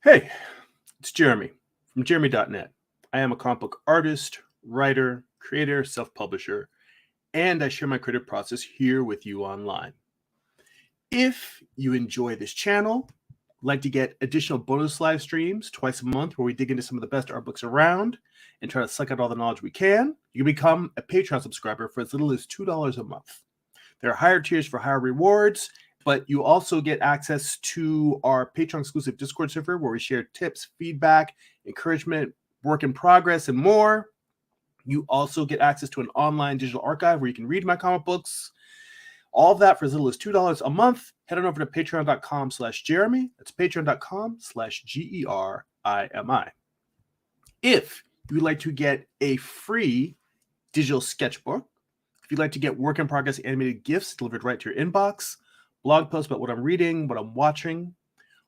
Hey, it's Jeremy from jeremy.net. I am a comic book artist, writer, creator, self-publisher, and I share my creative process here with you online. If you enjoy this channel, like to get additional bonus live streams twice a month where we dig into some of the best art books around and try to suck out all the knowledge we can, you can become a Patreon subscriber for as little as $2 a month. There are higher tiers for higher rewards, but you also get access to our Patreon exclusive Discord server where we share tips, feedback, encouragement, work in progress, and more. You also get access to an online digital archive where you can read my comic books. All of that for as little as $2 a month. Head on over to patreon.com/Jeremy. That's patreon.com/GERIMI. If you'd like to get a free digital sketchbook, if you'd like to get work in progress animated GIFs delivered right to your inbox, blog posts about what I'm reading, what I'm watching,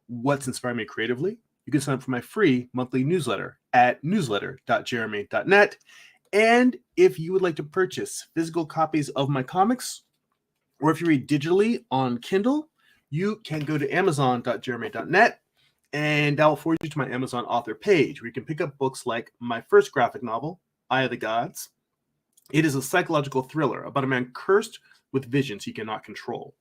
what's inspiring me creatively, you can sign up for my free monthly newsletter at newsletter.jeremy.net. And if you would like to purchase physical copies of my comics, or if you read digitally on Kindle, you can go to amazon.jeremy.net, and that will forward you to my Amazon author page where you can pick up books like my first graphic novel, Eye of the Gods. It is a psychological thriller about a man cursed with visions he cannot control.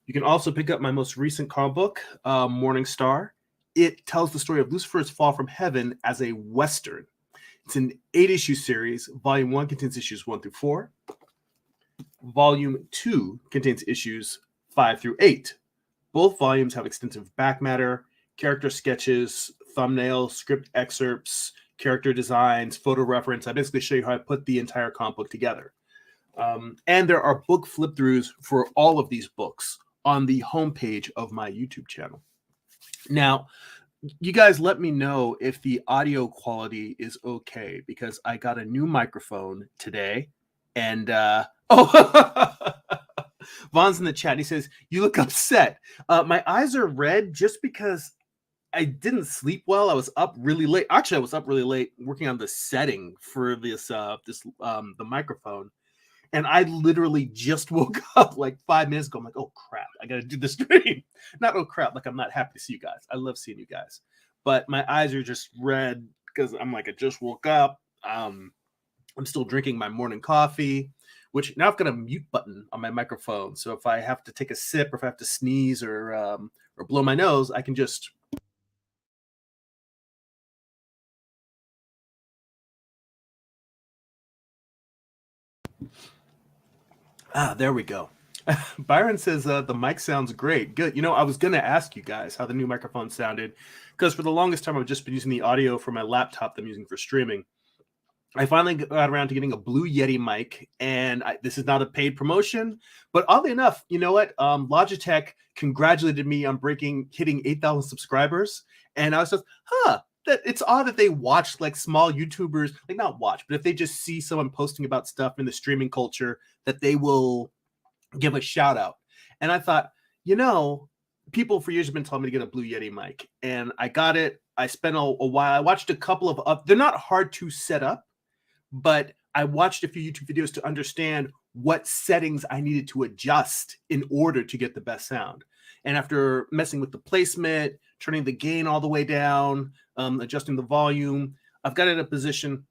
You can also pick up my most recent comic book, Morningstar. It tells the story of Lucifer's fall from heaven as a Western. It's an 8-issue series. Volume 1 contains issues 1 through 4. Volume 2 contains issues 5 through 8. Both volumes have extensive back matter, character sketches, thumbnails, script excerpts, character designs, photo reference. I basically show you how I put the entire comic book together. And there are book flip-throughs for all of these books on the homepage of my YouTube channel. Now, you guys let me know if the audio quality is okay, because I got a new microphone today. And, Vaughn's in the chat, and he says, you look upset. My eyes are red just because I didn't sleep well. I was up really late. Actually, I was up really late working on the setting for the microphone. And I literally just woke up like 5 minutes ago. I'm like, oh crap, I gotta do the stream. Not oh crap, like I'm not happy to see you guys. I love seeing you guys. But my eyes are just red because I'm like, I just woke up. I'm still drinking my morning coffee, which now I've got a mute button on my microphone. So if I have to take a sip or if I have to sneeze or blow my nose, I can just. There we go. Byron says the mic sounds great. Good. You know, I was going to ask you guys how the new microphone sounded, because for the longest time I've just been using the audio from my laptop that I'm using for streaming. I finally got around to getting a Blue Yeti mic, and this is not a paid promotion, but oddly enough, you know what? Logitech congratulated me on hitting 8,000 subscribers, and I was just, it's odd that they watch like small YouTubers, like not watch, but if they just see someone posting about stuff in the streaming culture, that they will give a shout out. And I thought, people for years have been telling me to get a Blue Yeti mic, and I got it. I spent a while. I watched a couple of they're not hard to set up, but I watched a few YouTube videos to understand what settings I needed to adjust in order to get the best sound. And after messing with the placement, turning the gain all the way down, adjusting the volume, I've got it in a position.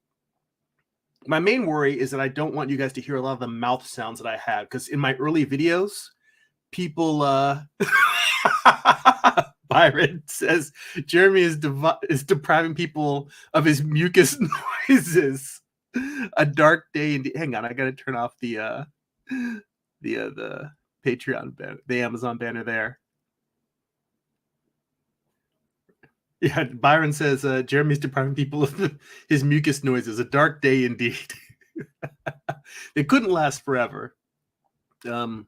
My main worry is that I don't want you guys to hear a lot of the mouth sounds that I have, because in my early videos, people Byron says Jeremy is depriving people of his mucus noises. A dark day indeed. Hang on, I gotta turn off the Patreon banner, the Amazon banner there. Yeah, Byron says Jeremy's depriving people of his mucus noises. A dark day indeed. It couldn't last forever. But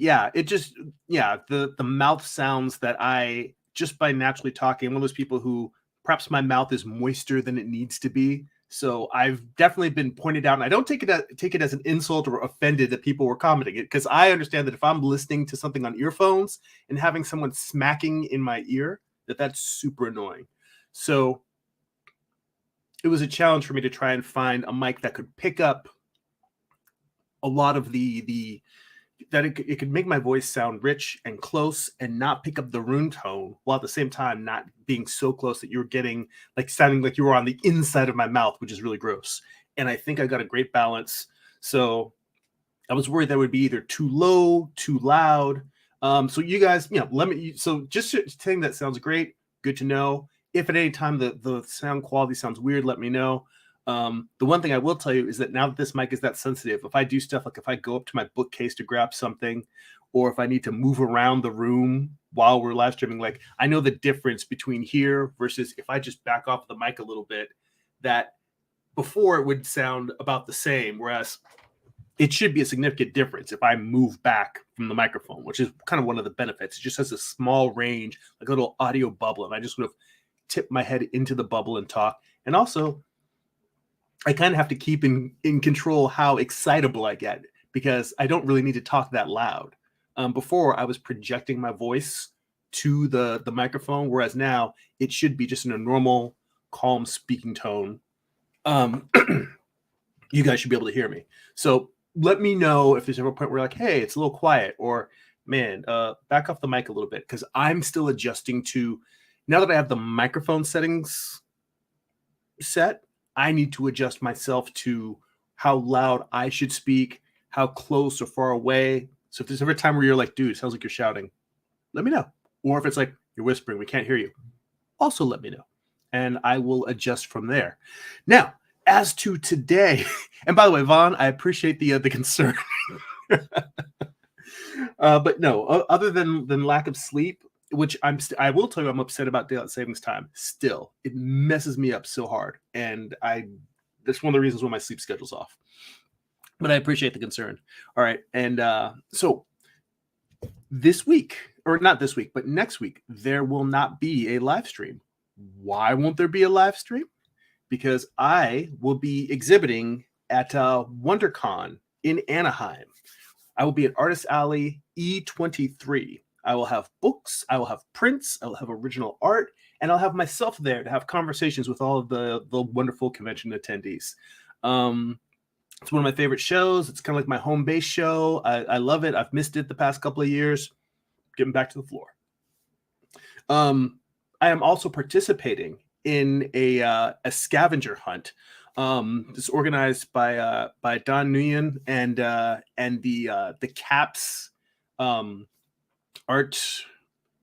yeah, the mouth sounds that I, just by naturally talking, I'm one of those people who perhaps my mouth is moister than it needs to be. So I've definitely been pointed out, and I don't take it as an insult or offended that people were commenting it, because I understand that if I'm listening to something on earphones and having someone smacking in my ear, that's super annoying. So it was a challenge for me to try and find a mic that could pick up a lot of the that it could make my voice sound rich and close and not pick up the room tone, while at the same time not being so close that you're getting like sounding like you were on the inside of my mouth, which is really gross. And I think I got a great balance. So I was worried that would be either too low, too loud. So you guys, let me. So just saying that sounds great. Good to know. If at any time the sound quality sounds weird, let me know. The one thing I will tell you is that now that this mic is that sensitive, if I do stuff like if I go up to my bookcase to grab something, or if I need to move around the room while we're live streaming, like I know the difference between here versus if I just back off the mic a little bit, that before it would sound about the same, whereas it should be a significant difference if I move back from the microphone, which is kind of one of the benefits. It just has a small range, like a little audio bubble, and I just sort of tip my head into the bubble and talk. And also, I kind of have to keep in control how excitable I get, because I don't really need to talk that loud. Before, I was projecting my voice to the microphone, whereas now it should be just in a normal, calm speaking tone. You guys should be able to hear me. So let me know if there's ever a point where you're like, hey, it's a little quiet, or man, back off the mic a little bit, because I'm still adjusting to, now that I have the microphone settings set, I need to adjust myself to how loud I should speak, how close or far away. So if there's ever a time where you're like, dude, it sounds like you're shouting, let me know. Or if it's like you're whispering, we can't hear you, also let me know. And I will adjust from there. Now, as to today, and by the way, Vaughn, I appreciate the concern. But no, other than lack of sleep, which I will tell you, I'm upset about daylight savings time. Still, it messes me up so hard, and that's one of the reasons why my sleep schedule's off. But I appreciate the concern. All right, and so this week, or not this week, but next week, there will not be a live stream. Why won't there be a live stream? Because I will be exhibiting at WonderCon in Anaheim. I will be at Artist Alley E23. I will have books, I will have prints, I will have original art, and I'll have myself there to have conversations with all of the wonderful convention attendees. It's one of my favorite shows. It's kind of like my home base show. I love it. I've missed it the past couple of years. Getting back to the floor. I am also participating in a scavenger hunt. It's organized by Don Nguyen and the CAPS art.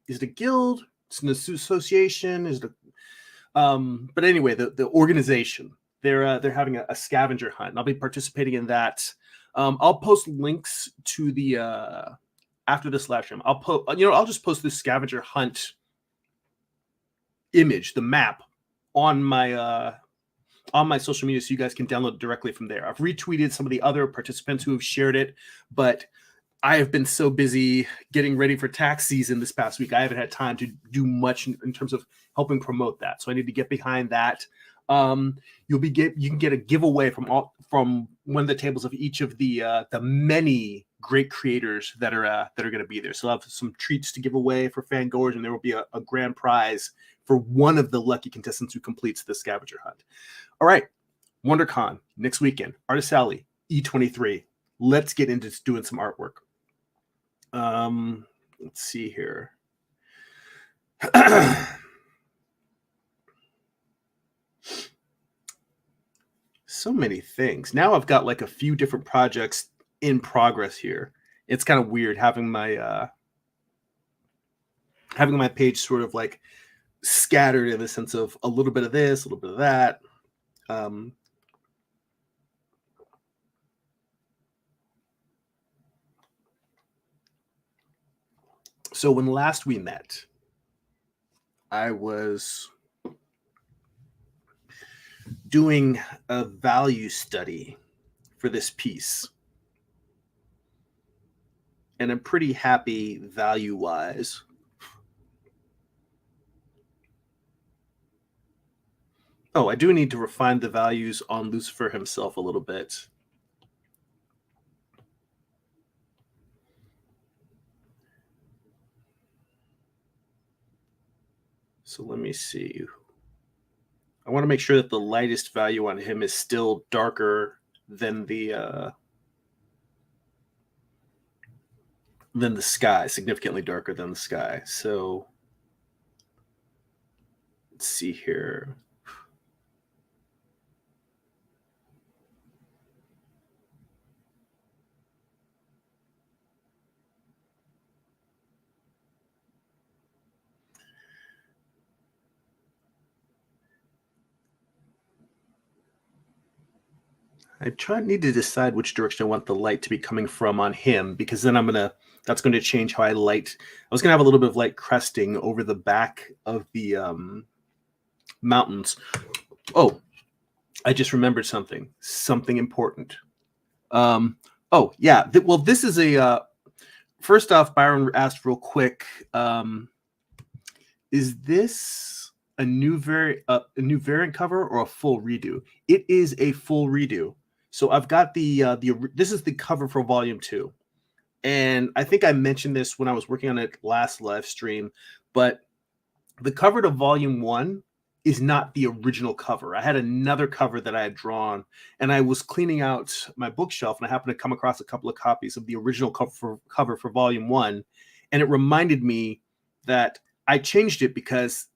Is it a guild? It's an association. Is it but anyway, the organization, they're having a scavenger hunt, and I'll be participating in that. I'll post links to the after this live stream. I'll just post this scavenger hunt image, the map, on my social media, so you guys can download it directly from there. I've retweeted some of the other participants who have shared it, but I have been so busy getting ready for tax season this past week, I haven't had time to do much in terms of helping promote that. So I need to get behind that. You can get a giveaway from one of the tables of each of the many great creators that are going to be there. So I'll have some treats to give away for fangoers, and there will be a grand prize for one of the lucky contestants who completes the scavenger hunt. All right, WonderCon next weekend, Artist Alley E23. Let's get into doing some artwork. Let's see here. So many things. Now I've got like a few different projects in progress here. It's kind of weird having my page sort of like scattered in the sense of a little bit of this, a little bit of that. So when last we met, I was doing a value study for this piece, and I'm pretty happy value-wise. Oh, I do need to refine the values on Lucifer himself a little bit. So let me see. I want to make sure that the lightest value on him is still darker than the than the sky, significantly darker than the sky. So let's see here. Need to decide which direction I want the light to be coming from on him, because then that's going to change how I light. I was going to have a little bit of light cresting over the back of the mountains. Oh, I just remembered something important. Oh yeah. Well, this is first off, Byron asked real quick, is this a new variant cover or a full redo? It is a full redo. So I've got this is the cover for volume 2. And I think I mentioned this when I was working on it last live stream, but the cover to volume 1 is not the original cover. I had another cover that I had drawn, and I was cleaning out my bookshelf, and I happened to come across a couple of copies of the original cover for volume 1, and it reminded me that I changed it because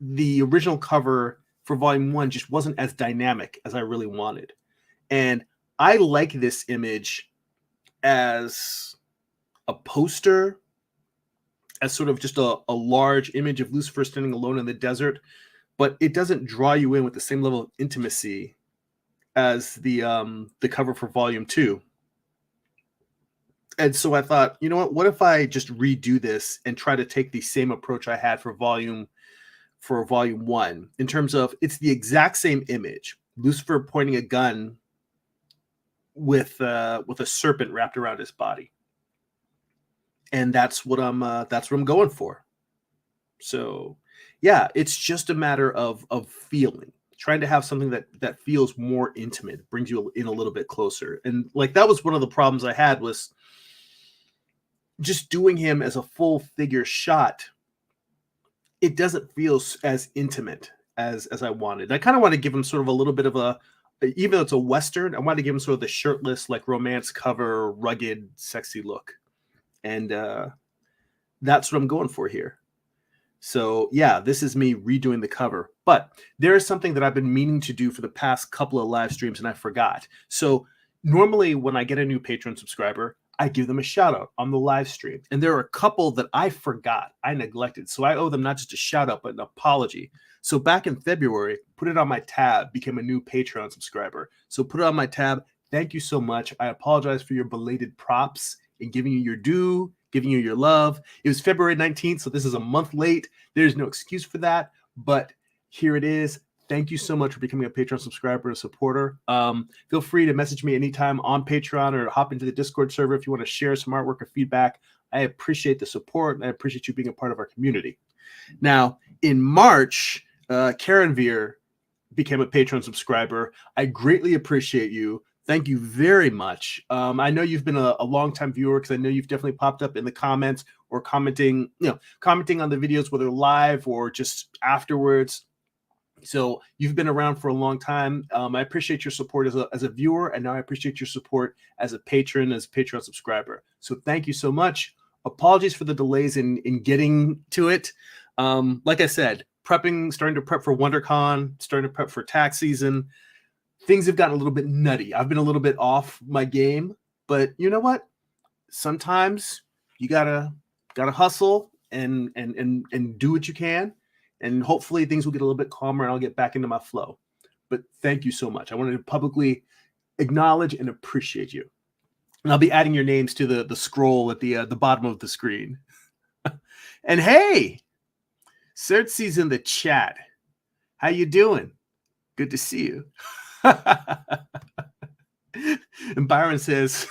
the original cover for volume 1 just wasn't as dynamic as I really wanted. And I like this image as a poster, as sort of just a large image of Lucifer standing alone in the desert, but it doesn't draw you in with the same level of intimacy as the cover for volume 2. And so I thought, you know what if I just redo this and try to take the same approach I had for volume 1, in terms of it's the exact same image, Lucifer pointing a gun with a serpent wrapped around his body. And that's what I'm going for. So yeah, it's just a matter of feeling, trying to have something that feels more intimate, brings you in a little bit closer. And like, that was one of the problems I had, was just doing him as a full figure shot. It doesn't feel as intimate as I wanted. I kind of want to give him sort of a little bit of even though it's a Western, I wanted to give him sort of the shirtless, like romance cover, rugged, sexy look. And that's what I'm going for here. So yeah, this is me redoing the cover. But there is something that I've been meaning to do for the past couple of live streams, and I forgot. So normally when I get a new Patreon subscriber, I give them a shout out on the live stream. And there are a couple that I forgot, I neglected. So I owe them not just a shout out, but an apology. So back in February, put it on my tab, became a new Patreon subscriber. So put it on my tab. Thank you so much. I apologize for your belated props and giving you your due, giving you your love. It was February 19th, so this is a month late. There's no excuse for that, but here it is. Thank you so much for becoming a Patreon subscriber and supporter. Feel free to message me anytime on Patreon, or hop into the Discord server if you want to share some artwork or feedback. I appreciate the support, and I appreciate you being a part of our community. Now, in March, Karen Veer became a Patreon subscriber. I greatly appreciate you. Thank you very much. I know you've been a long-time viewer, because I know you've definitely popped up in the comments or commenting on the videos, whether live or just afterwards. So you've been around for a long time. I appreciate your support as a viewer, and now I appreciate your support as a patron, as a Patreon subscriber. So thank you so much. Apologies for the delays in getting to it. Like I said, starting to prep for WonderCon, starting to prep for tax season. Things have gotten a little bit nutty. I've been a little bit off my game, but you know what? Sometimes you gotta hustle and do what you can, and hopefully things will get a little bit calmer and I'll get back into my flow. But thank you so much. I wanted to publicly acknowledge and appreciate you. And I'll be adding your names to the scroll at the bottom of the screen. And hey, Certsy's in the chat. How you doing? Good to see you. And Byron says,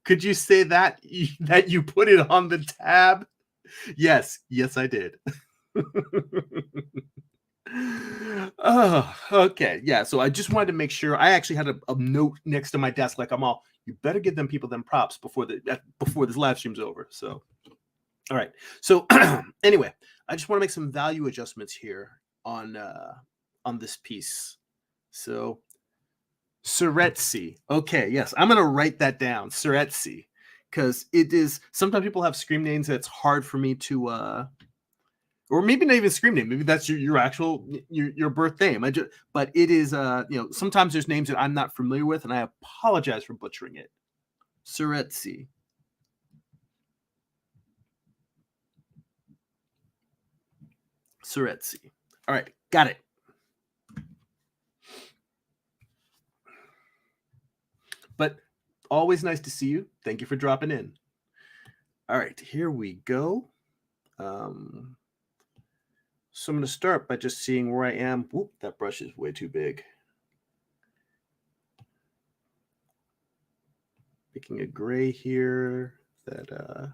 could you say that you put it on the tab? Yes, I did. Oh, okay. Yeah, so I just wanted to make sure. I actually had a note next to my desk, like, you better give them props before this live stream's over. So all right. So anyway, I just want to make some value adjustments here on this piece. So Certsy. Okay, yes, I'm going to write that down. Certsy. because it is sometimes people have screen names that's hard for me to or maybe not even screen name. Maybe that's your actual your birth name. But it is sometimes there's names that I'm not familiar with, and I apologize for butchering it. Suretsi. Suretsi. All right, got it. But always nice to see you. Thank you for dropping in. All right, here we go. So I'm going to start by just seeing where I am. Whoop, that brush is way too big. Picking a gray here that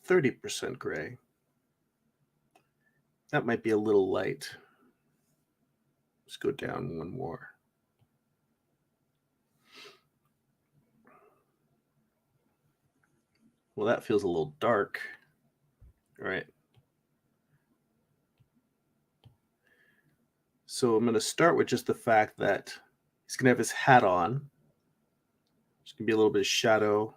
30% gray. That might be a little light. Let's go down one more. Well, that feels a little dark. All right. So I'm going to start with just the fact that he's going to have his hat on. There's going to be a little bit of shadow.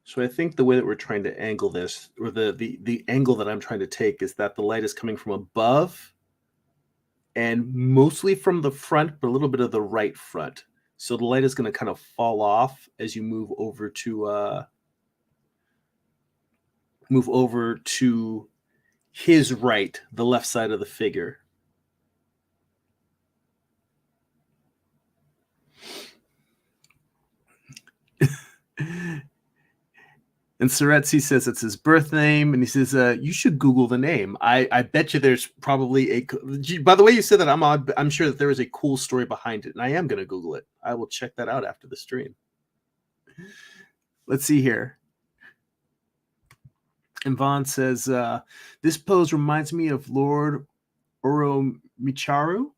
So I think the way that we're trying to angle this, or the angle that I'm trying to take, is that the light is coming from above and mostly from the front, but a little bit of the right front. So the light is going to kind of fall off as you move over to his right, the left side of the figure. And Suretsi says it's his birth name, and he says, you should Google the name. I bet you there's probably by the way you said that, I'm sure that there is a cool story behind it, and I am going to Google it. I will check that out after the stream. Let's see here. And Vaughn says, this pose reminds me of Lord Oromicharu.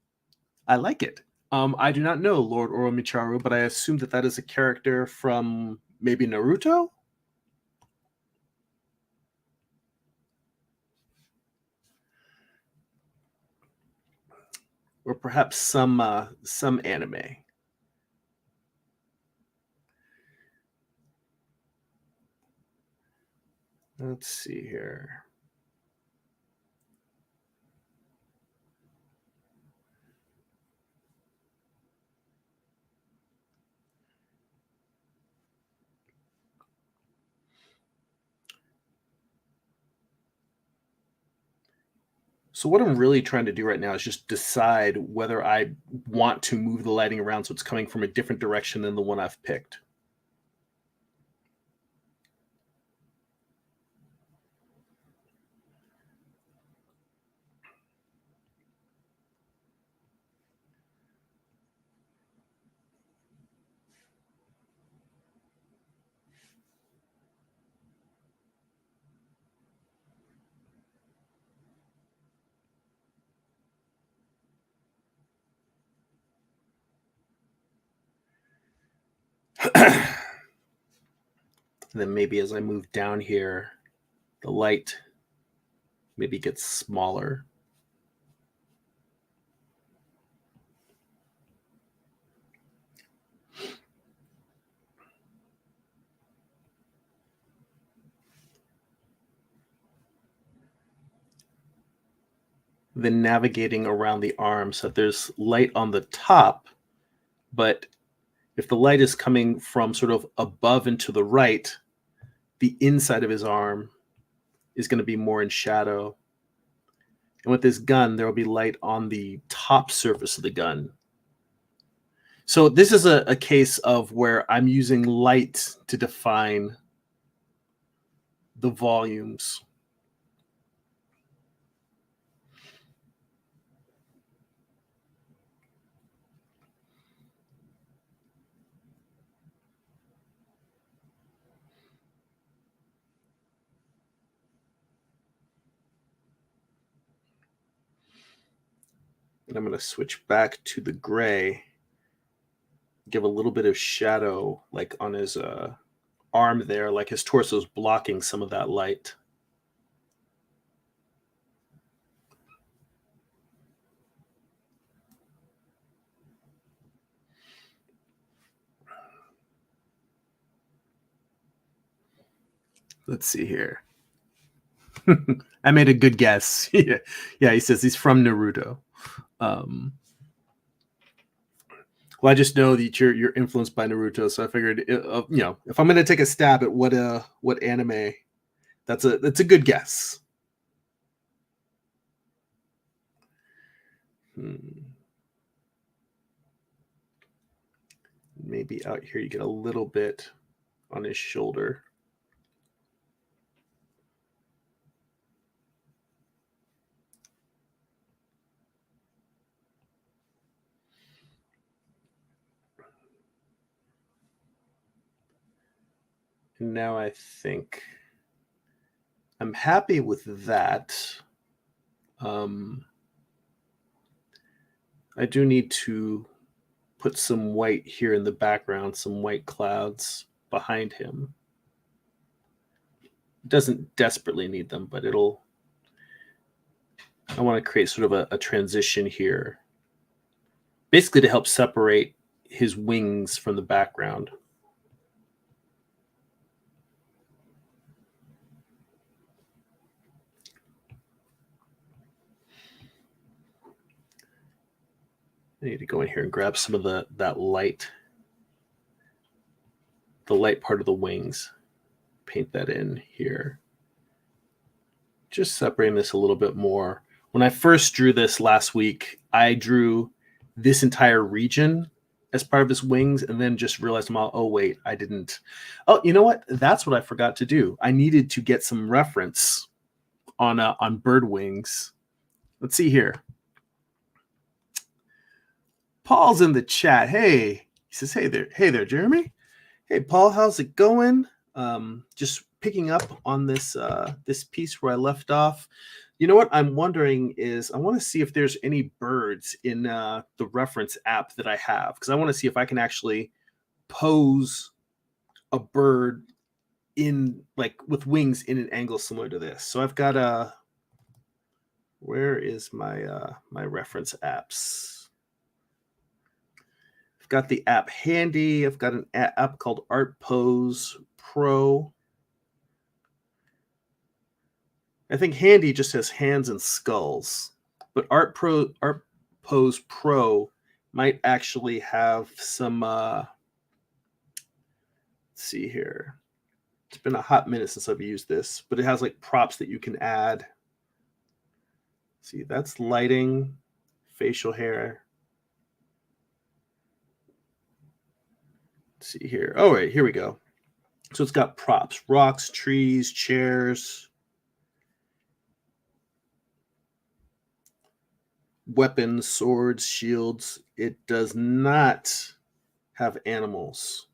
I like it. I do not know Lord Oromicharu, but I assume that is a character from maybe Naruto? Or perhaps some anime. Let's see here. So what I'm really trying to do right now is just decide whether I want to move the lighting around so it's coming from a different direction than the one I've picked. And then maybe as I move down here, the light maybe gets smaller. Then navigating around the arm so that there's light on the top, but if the light is coming from sort of above and to the right, the inside of his arm is going to be more in shadow. And with this gun, there will be light on the top surface of the gun. So this is a case of where I'm using light to define the volumes. And I'm going to switch back to the gray. Give a little bit of shadow like on his arm there, like his torso is blocking some of that light. Let's see here. I made a good guess. Yeah, he says he's from Naruto. Well, I just know that you're influenced by Naruto, so I figured, if I'm going to take a stab at what anime, that's a good guess. Maybe out here you get a little bit on his shoulder. And now I think I'm happy with that. I do need to put some white here in the background, some white clouds behind him. It doesn't desperately need them, but I want to create sort of a transition here, basically to help separate his wings from the background. I need to go in here and grab some of that light, the light part of the wings, paint that in here. Just separating this a little bit more. When I first drew this last week, I drew this entire region as part of his wings and then just realized, oh, wait, I didn't. Oh, you know what? That's what I forgot to do. I needed to get some reference on bird wings. Let's see here. Paul's in the chat. Hey, he says, hey there, Jeremy. Hey, Paul, how's it going? Just picking up on this piece where I left off. You know what I'm wondering is I want to see if there's any birds in the reference app that I have, because I want to see if I can actually pose a bird in with wings in an angle similar to this. So I've got where is my my reference apps? I've got the app handy. I've got an app called Art Pose Pro. I think handy just has hands and skulls, but Art Pose Pro might actually have some. Let's see here. It's been a hot minute since I've used this, but it has like props that you can add. See, that's lighting, facial hair. Let's see here. Oh, right, here we go. So it's got props, rocks, trees, chairs, weapons, swords, shields. It does not have animals.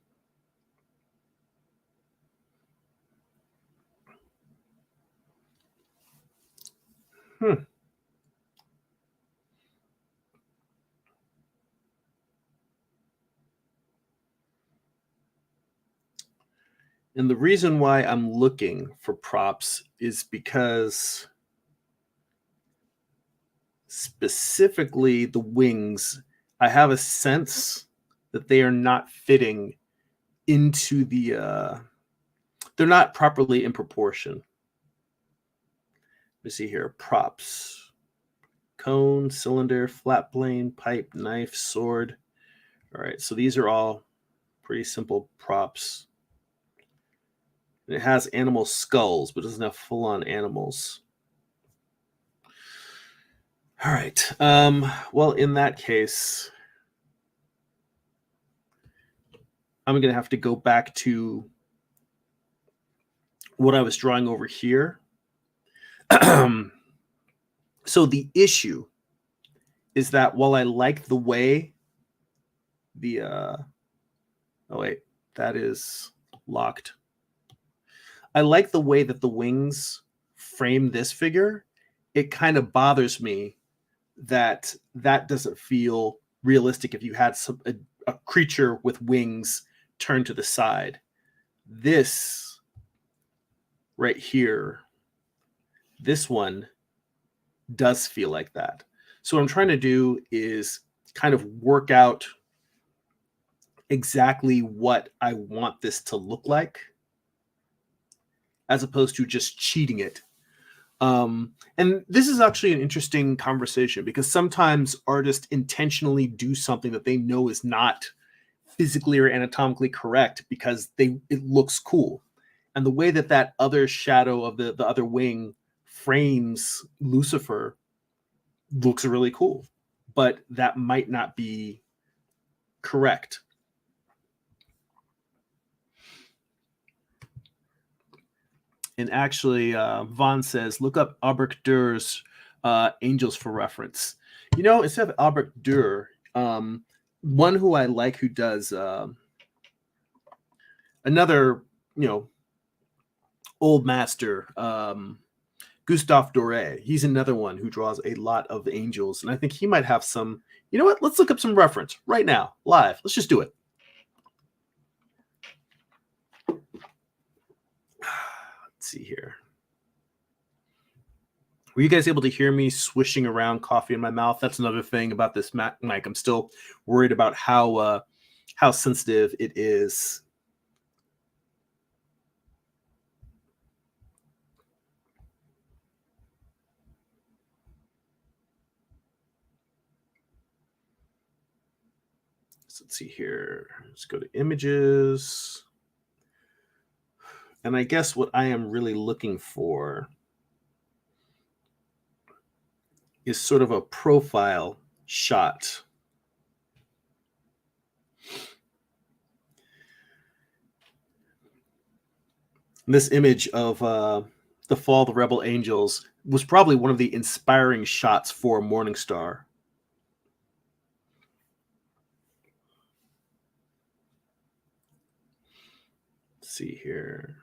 And the reason why I'm looking for props is because specifically the wings, I have a sense that they are not fitting into they're not properly in proportion. Let me see here. Props. Cone, cylinder, flat plane, pipe, knife, sword. All right, so these are all pretty simple props. And it has animal skulls, but doesn't have full-on animals. All right. Well, in that case, I'm going to have to go back to what I was drawing over here. So the issue is that while I like the way oh wait, that is locked. I like the way that the wings frame this figure. It kind of bothers me that doesn't feel realistic if you had a creature with wings turned to the side. This right here, this one does feel like that. So what I'm trying to do is kind of work out exactly what I want this to look like, as opposed to just cheating it. And this is actually an interesting conversation, because sometimes artists intentionally do something that they know is not physically or anatomically correct because it looks cool. And the way that other shadow of the other wing frames Lucifer looks really cool, but that might not be correct. And actually, Vaughn says, look up Albrecht Dürer's Angels for reference. Instead of Albrecht Dürer, one who I like, who does another, old master, Gustave Dore. He's another one who draws a lot of angels, and I think he might have some. You know what? Let's look up some reference right now, live. Let's just do it. Let's see here. Were you guys able to hear me swishing around coffee in my mouth? That's another thing about this mic. I'm still worried about how sensitive it is. So let's see here. Let's go to images. And I guess what I am really looking for is sort of a profile shot. This image of the Fall of the Rebel Angels was probably one of the inspiring shots for Morningstar. Let's see here.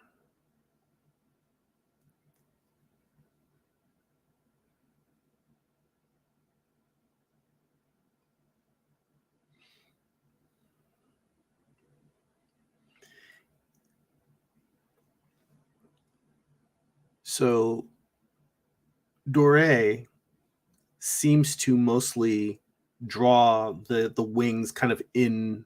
So Dore seems to mostly draw the wings kind of in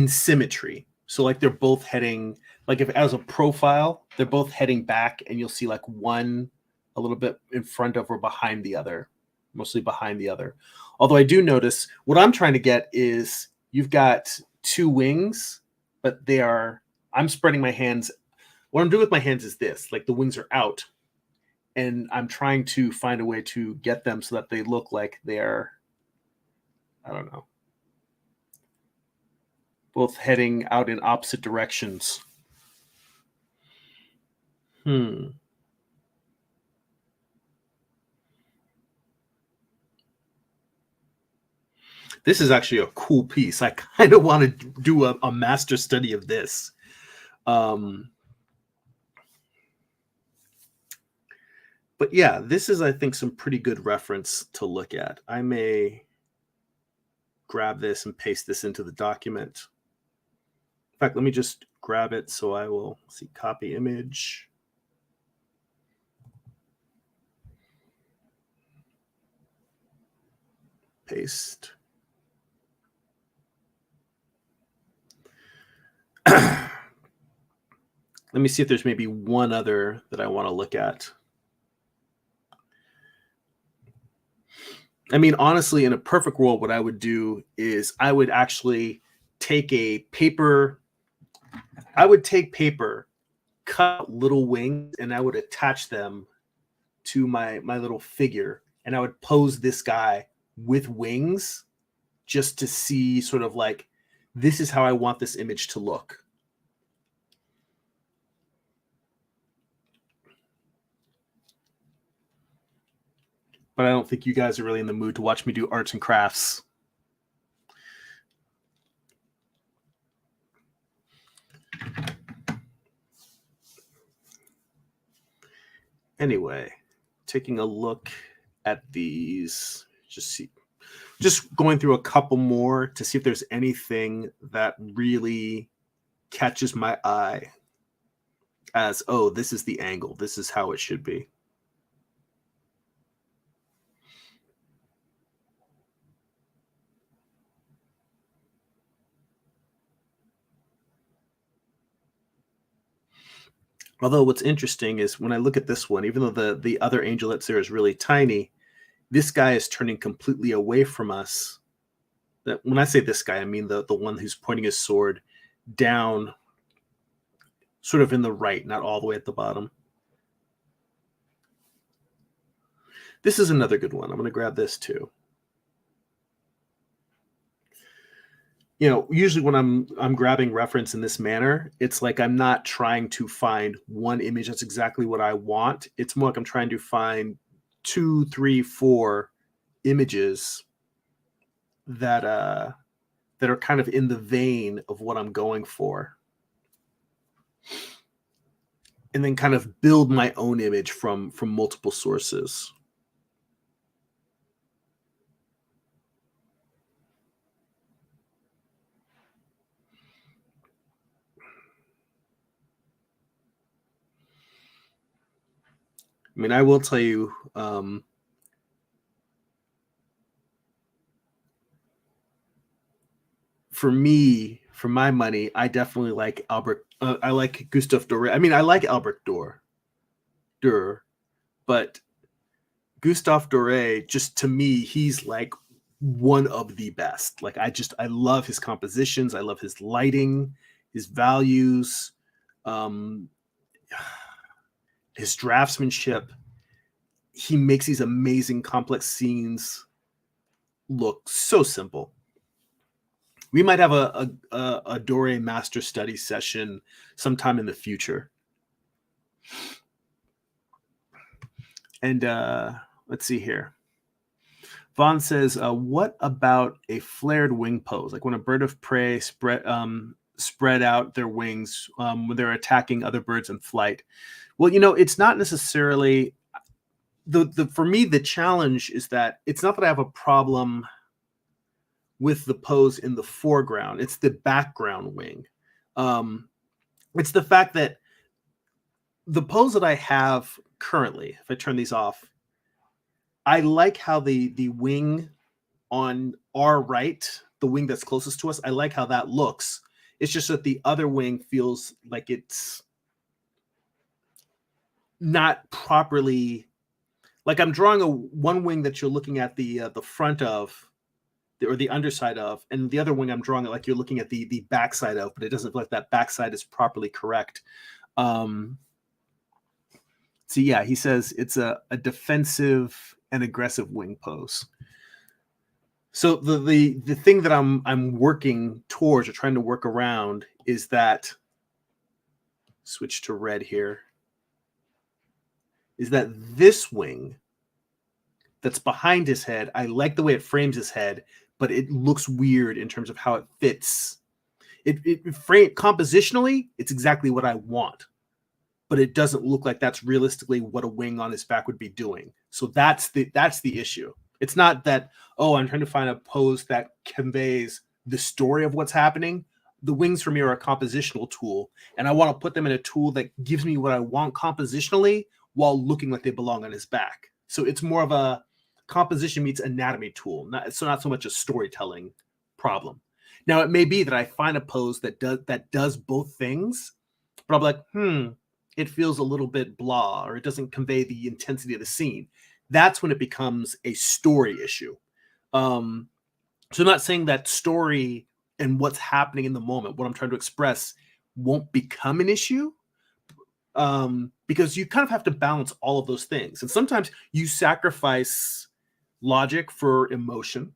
symmetry. So like they're both heading, like if as a profile, they're both heading back, and you'll see like one a little bit in front of or behind the other, mostly behind the other. Although I do notice what I'm trying to get is you've got two wings, but I'm spreading my hands. What I'm doing with my hands is this, like the wings are out, and I'm trying to find a way to get them so that they look like they're, I don't know, both heading out in opposite directions. This is actually a cool piece. I kind of want to do a master study of this. But yeah, this is, I think, some pretty good reference to look at. I may grab this and paste this into the document. In fact, let me just grab it. So I will see copy image. Paste. Let me see if there's maybe one other that I want to look at. I mean, honestly, in a perfect world, what I would do is I would actually take paper, cut little wings, and I would attach them to my little figure, and I would pose this guy with wings just to see sort of like, this is how I want this image to look. But I don't think you guys are really in the mood to watch me do arts and crafts. Anyway, taking a look at these, just going through a couple more to see if there's anything that really catches my eye as, oh, this is the angle. This is how it should be. Although what's interesting is when I look at this one, even though the other angel that's there is really tiny, this guy is turning completely away from us. That when I say this guy, I mean the one who's pointing his sword down, sort of in the right, not all the way at the bottom. This is another good one. I'm going to grab this too. You know, usually when I'm grabbing reference in this manner, it's like I'm not trying to find one image that's exactly what I want. It's more like I'm trying to find 2, 3, 4 images that are kind of in the vein of what I'm going for, and then kind of build my own image from multiple sources. I mean, I will tell you, for me, for my money, I definitely like I like Gustave Dore. I mean, I like Albert Dore, but Gustave Dore, just to me, he's like one of the best. Like I love his compositions. I love his lighting, his values, his draftsmanship. He makes these amazing complex scenes look so simple. We might have a Dore master study session sometime in the future. And let's see here. Vaughn says, what about a flared wing pose? Like when a bird of prey spread out their wings when they're attacking other birds in flight. Well, you know, it's not necessarily for me, the challenge is that it's not that I have a problem with the pose in the foreground. It's the background wing. It's the fact that the pose that I have currently, if I turn these off, I like how the wing on our right, the wing that's closest to us, I like how that looks. It's just that the other wing feels like it's not properly, like I'm drawing one wing that you're looking at the front of, or the underside of, and the other wing I'm drawing it like you're looking at the backside of, but it doesn't feel like that backside is properly correct. So yeah, he says it's a defensive and aggressive wing pose. So the thing that I'm working towards or trying to work around is that, switch to red here, is that this wing that's behind his head, I like the way it frames his head, but it looks weird in terms of how it fits. Compositionally, it's exactly what I want, but it doesn't look like that's realistically what a wing on his back would be doing. So that's the issue. It's not that, oh, I'm trying to find a pose that conveys the story of what's happening. The wings for me are a compositional tool, and I want to put them in a tool that gives me what I want compositionally while looking like they belong on his back. So it's more of a composition meets anatomy tool, not so much a storytelling problem. Now, it may be that I find a pose that does both things, but I'm like, it feels a little bit blah, or it doesn't convey the intensity of the scene. That's when it becomes a story issue. So I'm not saying that story and what's happening in the moment, what I'm trying to express, won't become an issue, because you kind of have to balance all of those things. And sometimes you sacrifice logic for emotion,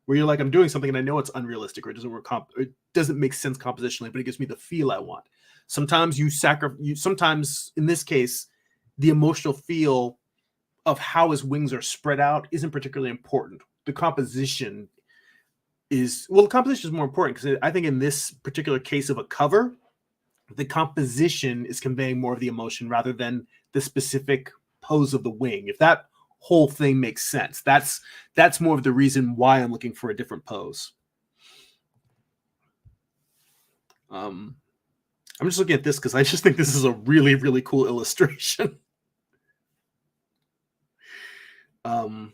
where you're like, I'm doing something and I know it's unrealistic, or it doesn't work, it doesn't make sense compositionally, but it gives me the feel I want. Sometimes sometimes in this case, the emotional feel of how his wings are spread out isn't particularly important. The composition is more important, because I think in this particular case of a cover, the composition is conveying more of the emotion rather than the specific pose of the wing. If that whole thing makes sense, that's more of the reason why I'm looking for a different pose. I'm just looking at this because I just think this is a really, really cool illustration. I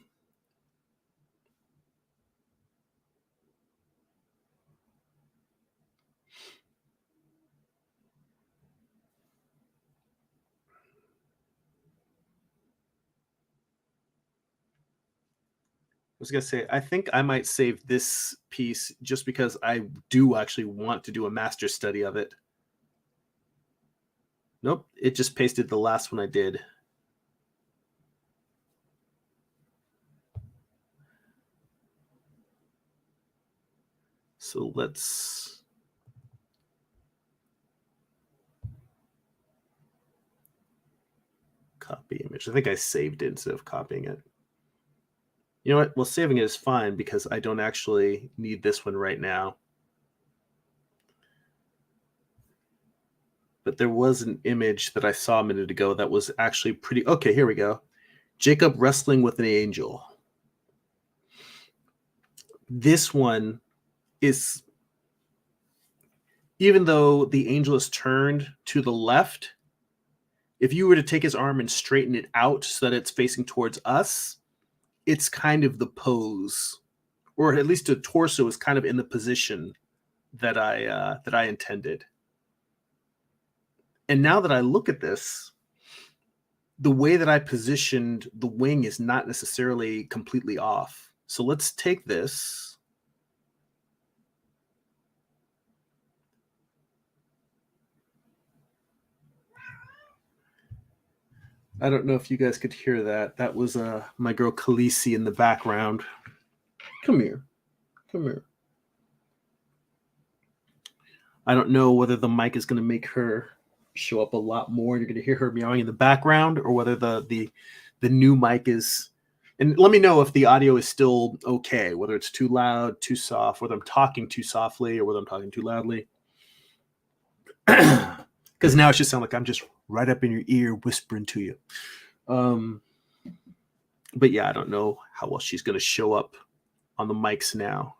was going to say, I think I might save this piece just because I do actually want to do a master study of it. Nope, it just pasted the last one I did. So let's copy image. I think I saved it instead of copying it. You know what? Well, saving it is fine because I don't actually need this one right now. But there was an image that I saw a minute ago that was actually pretty... Okay, here we go. Jacob wrestling with an angel. This one is... Even though the angel is turned to the left, if you were to take his arm and straighten it out so that it's facing towards us, it's kind of the pose, or at least the torso is kind of in the position that I intended. And now that I look at this, the way that I positioned the wing is not necessarily completely off. So let's take this. I don't know if you guys could hear that. That was my girl Khaleesi in the background. Come here. Come here. I don't know whether the mic is going to make her show up a lot more. You're going to hear her meowing in the background, or whether the new mic is... And let me know if the audio is still okay, whether it's too loud, too soft, whether I'm talking too softly, or whether I'm talking too loudly. Because now it should sound like I'm just right up in your ear whispering to you. But yeah, I don't know how well she's going to show up on the mics now.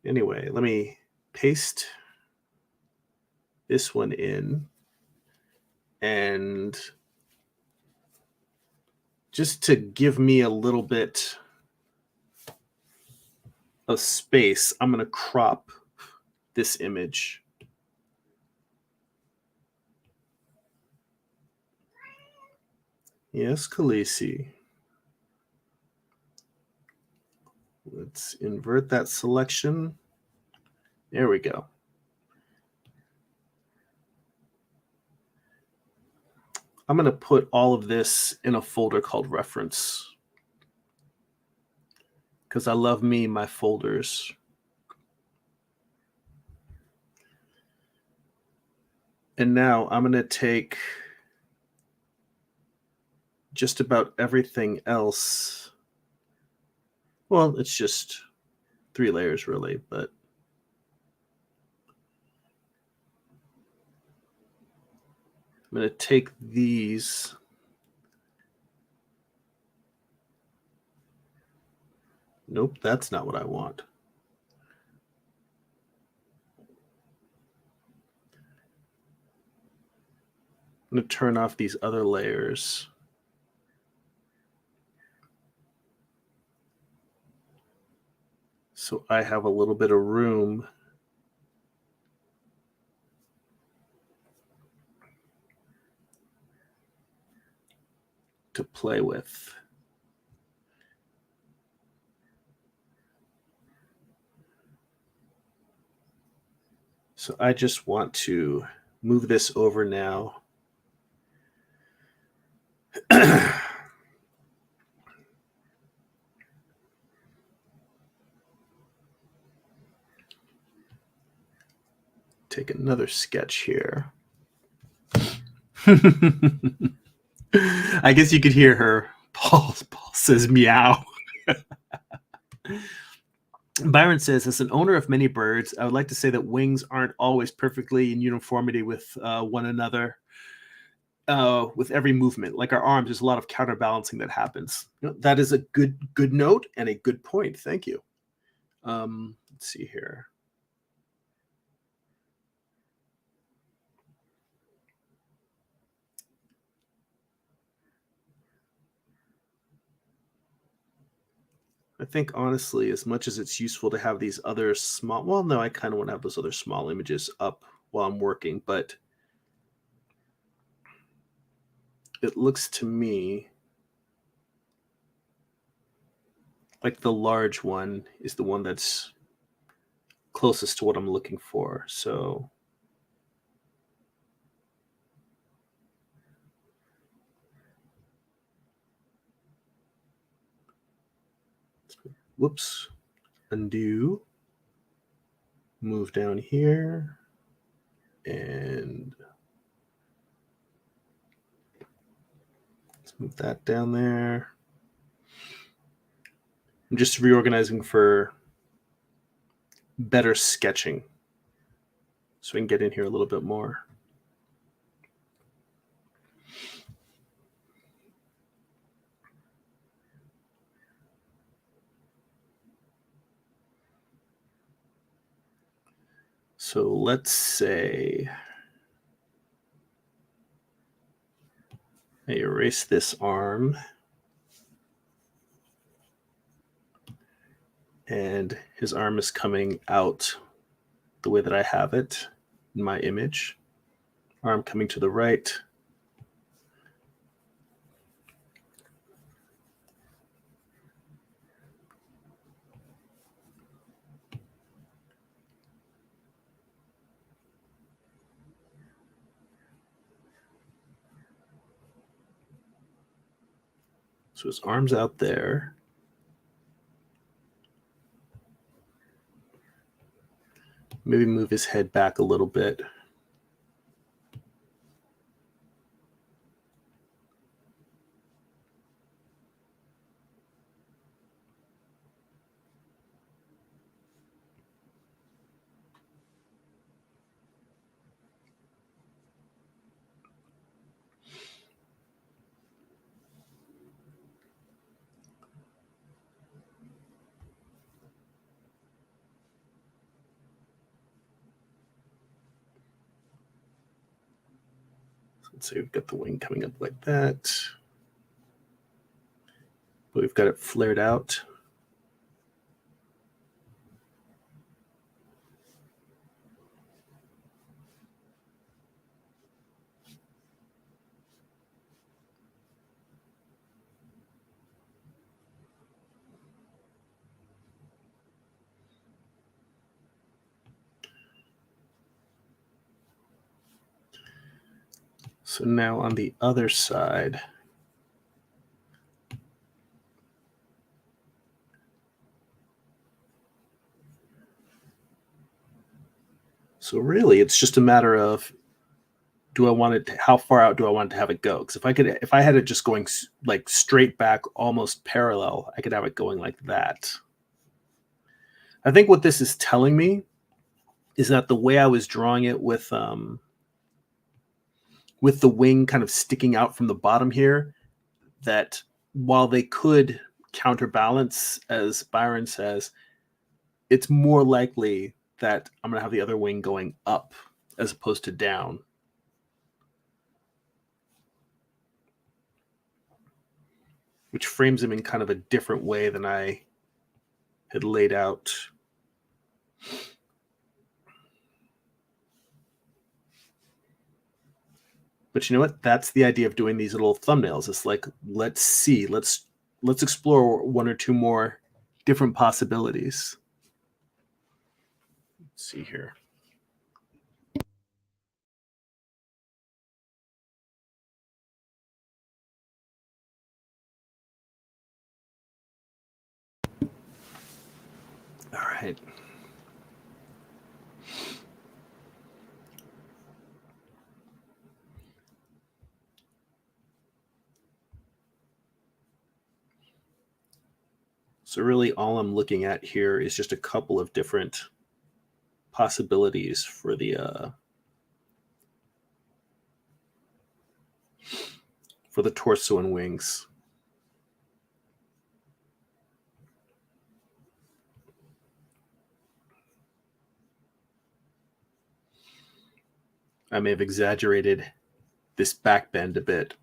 Anyway, let me paste this one in. And just to give me a little bit of space, I'm going to crop this image. Yes, Khaleesi. Let's invert that selection. There we go. I'm going to put all of this in a folder called reference, because I love me my folders. And now I'm going to take just about everything else. Well, it's just 3 layers really, but I'm going to take these. Nope, that's not what I want. I'm going to turn off these other layers. So I have a little bit of room to play with. So I just want to move this over now. Take another sketch here. I guess you could hear her. Paul says meow. Byron says, as an owner of many birds, I would like to say that wings aren't always perfectly in uniformity with one another. with every movement. Like our arms, there's a lot of counterbalancing that happens. That is a good note and a good point. Thank you. Let's see here. I think honestly, as much as it's useful to have these other small, well, no, I kind of want to have those other small images up while I'm working, but it looks to me like the large one is the one that's closest to what I'm looking for. So whoops, undo, move down here, and let's move that down there. I'm just reorganizing for better sketching so we can get in here a little bit more. So let's say I erase this arm and his arm is coming out the way that I have it in my image. Arm coming to the right. So his arm's out there. Maybe move his head back a little bit. Let's say we've got the wing coming up like that. But we've got it flared out. So now on the other side, so really it's just a matter of, do I want it how far out do I want to have it go? Because if I had it just going like straight back, almost parallel, I could have it going like that. I think what this is telling me is that the way I was drawing it with the wing kind of sticking out from the bottom here, that while they could counterbalance, as Byron says, it's more likely that I'm going to have the other wing going up as opposed to down. Which frames him in kind of a different way than I had laid out. But you know what? That's the idea of doing these little thumbnails. It's like, let's see, let's explore one or two more different possibilities. Let's see here. All right. So really all I'm looking at here is just a couple of different possibilities for the for the torso and wings. I may have exaggerated this back bend a bit.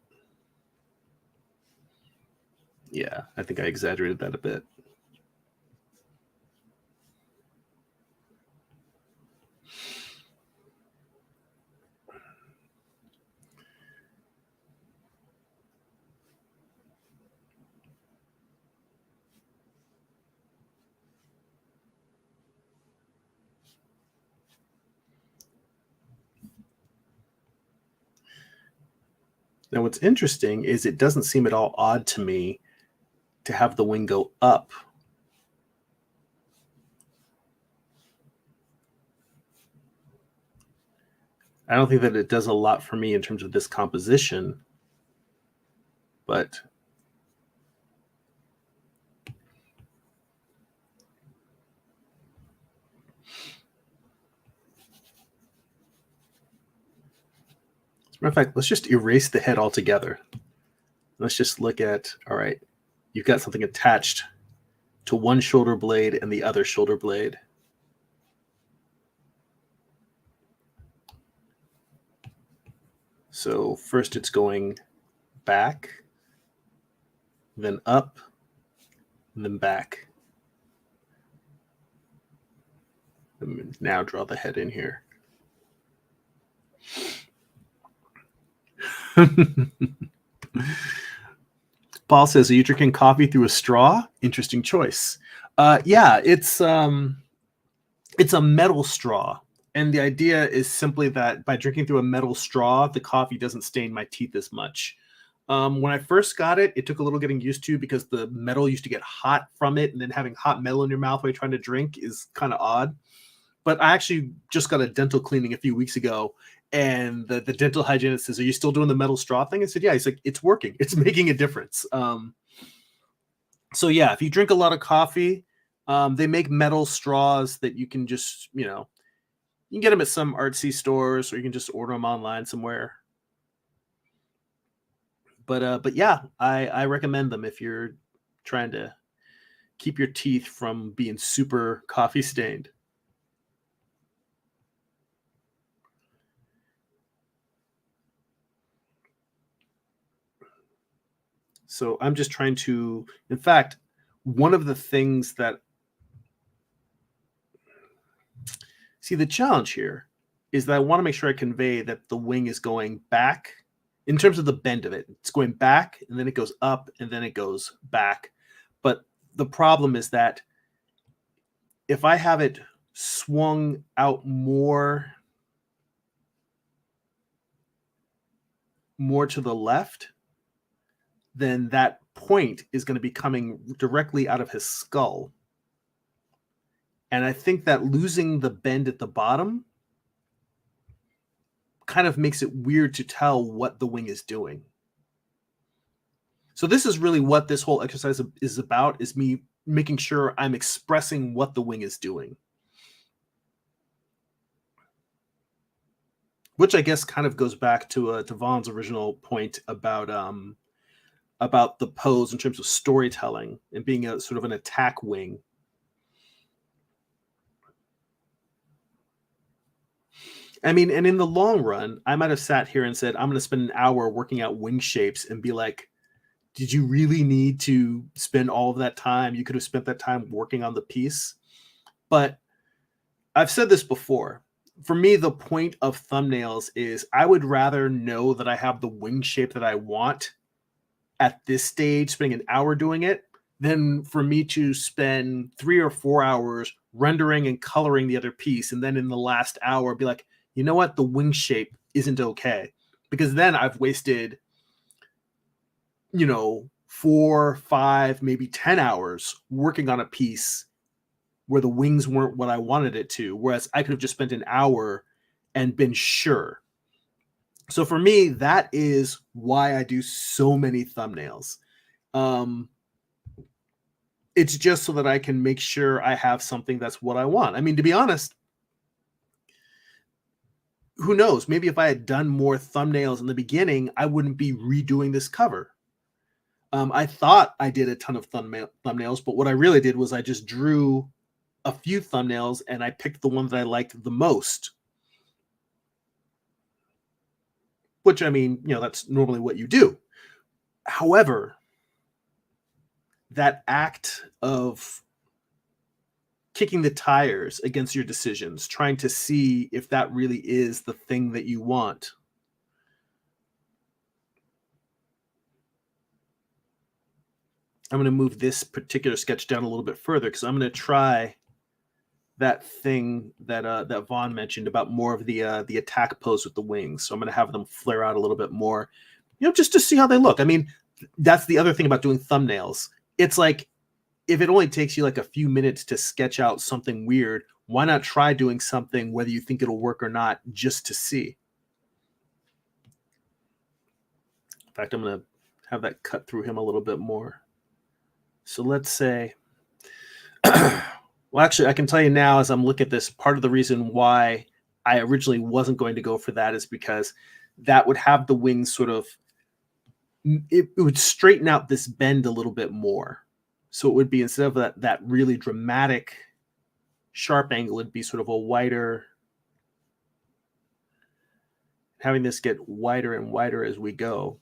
Yeah, I think I exaggerated that a bit. Now, what's interesting is it doesn't seem at all odd to me to have the wing go up. I don't think that it does a lot for me in terms of this composition, but as a matter of fact, let's just erase the head altogether. Let's just look at, all right, you've got something attached to one shoulder blade and the other shoulder blade. So first it's going back, then up, and then back. And now draw the head in here. Paul says, are you drinking coffee through a straw? Interesting choice. Yeah, it's a metal straw. And the idea is simply that by drinking through a metal straw, the coffee doesn't stain my teeth as much. When I first got it, it took a little getting used to because the metal used to get hot from it, and then having hot metal in your mouth while you're trying to drink is kind of odd. But I actually just got a dental cleaning a few weeks ago, and the dental hygienist says, are you still doing the metal straw thing? I said, yeah. He's like, it's working. It's making a difference. So yeah, if you drink a lot of coffee, they make metal straws that you can just, you can get them at some artsy stores, or you can just order them online somewhere. But yeah, I recommend them if you're trying to keep your teeth from being super coffee stained. So I'm just trying to, in fact, one of the things that, see, the challenge here is that I want to make sure I convey that the wing is going back in terms of the bend of it. It's going back, and then it goes up, and then it goes back. But the problem is that if I have it swung out more to the left, then that point is going to be coming directly out of his skull. And I think that losing the bend at the bottom kind of makes it weird to tell what the wing is doing. So this is really what this whole exercise is about, is me making sure I'm expressing what the wing is doing. Which I guess kind of goes back to Vaughn's original point about the pose in terms of storytelling and being a sort of an attack wing. I mean, and in the long run, I might have sat here and said, I'm going to spend an hour working out wing shapes, and be like, did you really need to spend all of that time? You could have spent that time working on the piece. But I've said this before. For me, the point of thumbnails is I would rather know that I have the wing shape that I want at this stage, spending an hour doing it, than for me to spend 3 or 4 hours rendering and coloring the other piece. And then in the last hour, be like, you know what? The wing shape isn't okay. Because then I've wasted, 4, 5, maybe 10 hours working on a piece where the wings weren't what I wanted it to. Whereas I could have just spent an hour and been sure. So for me, that is why I do so many thumbnails. It's just so that I can make sure I have something that's what I want. I mean, to be honest, who knows? Maybe if I had done more thumbnails in the beginning, I wouldn't be redoing this cover. I thought I did a ton of thumbnails, but what I really did was I just drew a few thumbnails and I picked the one that I liked the most. Which, I mean, that's normally what you do. However, that act of kicking the tires against your decisions, trying to see if that really is the thing that you want. I'm going to move this particular sketch down a little bit further because I'm going to try that thing that that Vaughn mentioned about more of the attack pose with the wings. So I'm going to have them flare out a little bit more, just to see how they look. I mean, that's the other thing about doing thumbnails. It's like, if it only takes you like a few minutes to sketch out something weird, why not try doing something, whether you think it'll work or not, just to see? In fact, I'm going to have that cut through him a little bit more. So let's say, well, actually, I can tell you now as I'm looking at this, part of the reason why I originally wasn't going to go for that is because that would have the wings sort of, it would straighten out this bend a little bit more. So it would be, instead of that really dramatic sharp angle, it'd be sort of a wider, having this get wider and wider as we go.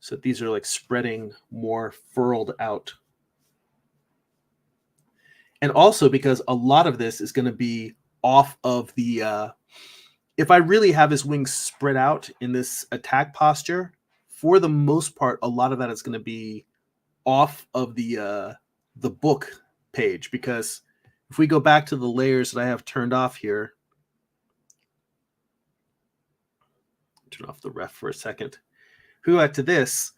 So these are like spreading more furled out. And also because a lot of this is going to be off of the, if I really have his wings spread out in this attack posture, for the most part, a lot of that is going to be off of the book page, because if we go back to the layers that I have turned off here, turn off the ref for a second. If we go back to this,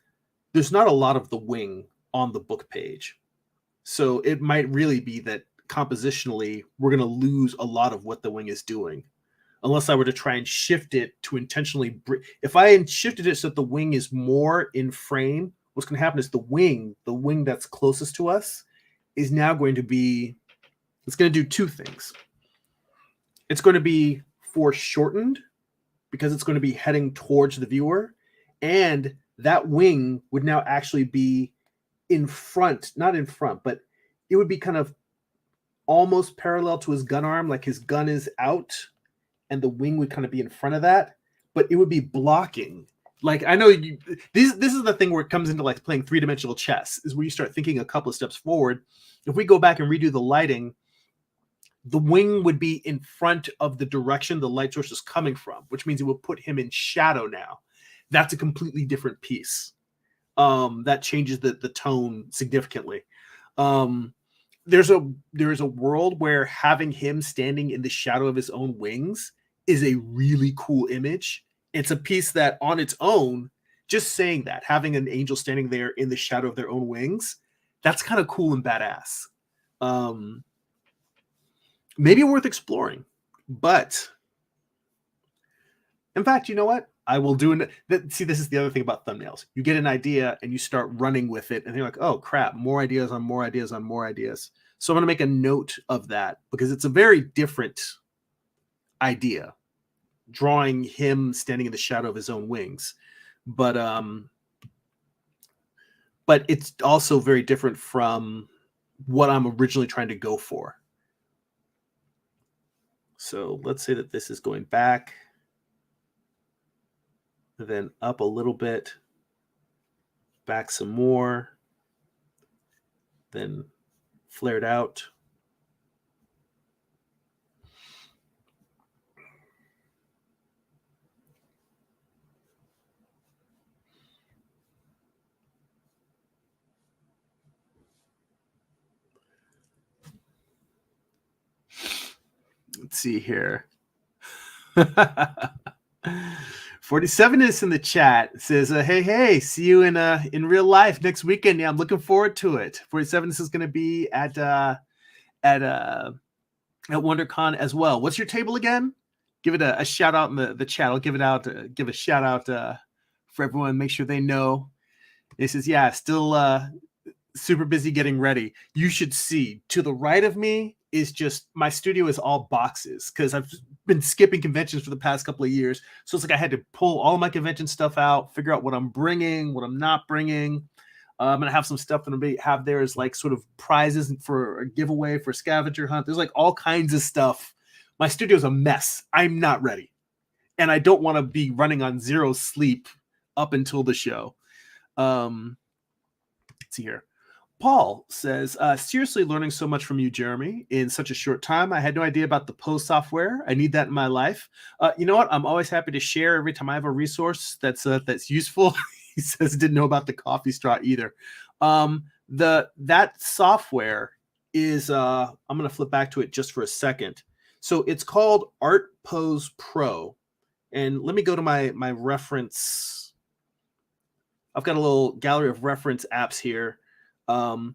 there's not a lot of the wing on the book page. So it might really be that compositionally, we're going to lose a lot of what the wing is doing. Unless I were to try and shift it to intentionally, if I shifted it so that the wing is more in frame, what's going to happen is the wing that's closest to us is now going to be, it's going to do two things. It's going to be foreshortened because it's going to be heading towards the viewer, and that wing would now actually be in front, not in front, but it would be kind of almost parallel to his gun arm, like his gun is out and the wing would kind of be in front of that, but it would be blocking. Like, I know this is the thing where it comes into like playing three-dimensional chess, is where you start thinking a couple of steps forward. If we go back and redo the lighting, the wing would be in front of the direction the light source is coming from, which means it will put him in shadow now. That's a completely different piece. That changes the tone significantly. There is a world where having him standing in the shadow of his own wings is a really cool image. It's a piece that on its own, just saying that, having an angel standing there in the shadow of their own wings, that's kind of cool and badass. Maybe worth exploring. But in fact, you know what? I will do see, this is the other thing about thumbnails. You get an idea and you start running with it, and you're like, oh crap, more ideas on more ideas on more ideas. So I'm going to make a note of that, because it's a very different idea, drawing him standing in the shadow of his own wings. But it's also very different from what I'm originally trying to go for. So let's say that this is going back, then up a little bit, back some more, then flared out. Let's see here. 47 is in the chat. It says, hey, see you in real life next weekend. Yeah, I'm looking forward to it. 47 is going to be at WonderCon as well. What's your table again? Give it a shout out in the chat. I'll give it out. Give a shout out for everyone. Make sure they know. It says, yeah, still super busy getting ready. You should see, to the right of me is just my studio is all boxes because I've been skipping conventions for the past couple of years. So it's like I had to pull all my convention stuff out, figure out what I'm bringing, what I'm not bringing. I'm gonna have some stuff that I'm gonna have there as like sort of prizes for a giveaway for a scavenger hunt. There's like all kinds of stuff. My studio's a mess. I'm not ready, and I don't want to be running on zero sleep up until the show. Let's see here. Paul says, seriously learning so much from you, Jeremy, in such a short time. I had no idea about the Pose software. I need that in my life. You know what? I'm always happy to share every time I have a resource that's useful. He says didn't know about the coffee straw either. That software is, I'm going to flip back to it just for a second. So it's called Art Pose Pro. And let me go to my reference. I've got a little gallery of reference apps here. Art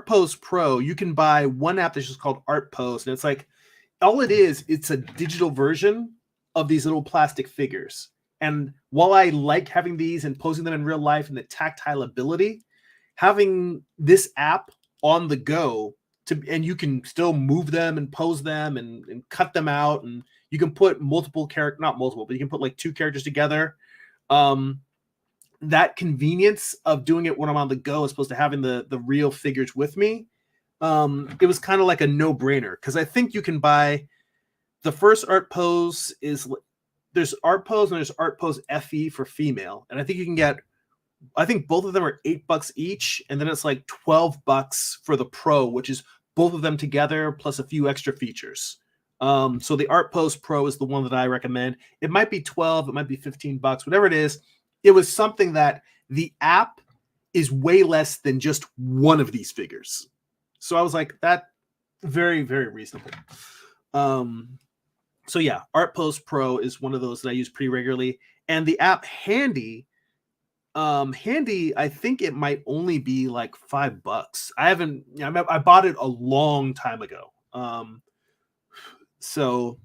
Pose Pro, you can buy one app that's just called Art Pose, and it's like all it is, it's a digital version of these little plastic figures. And while I like having these and posing them in real life and the tactile ability, having this app on the go and you can still move them and pose them and cut them out, and you can put multiple characters, not multiple, but you can put like two characters together. That convenience of doing it when I'm on the go as opposed to having the real figures with me, it was kind of like a no-brainer, because I think you can buy the first Art Pose there's Art Pose and there's Art Pose FE for female, and I think you can get, I think both of them are $8 each, and then it's like $12 for the Pro, which is both of them together plus a few extra features. So the Art Pose Pro is the one that I recommend. It might be 12, it might be $15, whatever it is. It was something that the app is way less than just one of these figures. So I was like, that very, very reasonable. So yeah, Art Pose Pro is one of those that I use pretty regularly. And the app Handy, I think it might only be like $5. I bought it a long time ago. So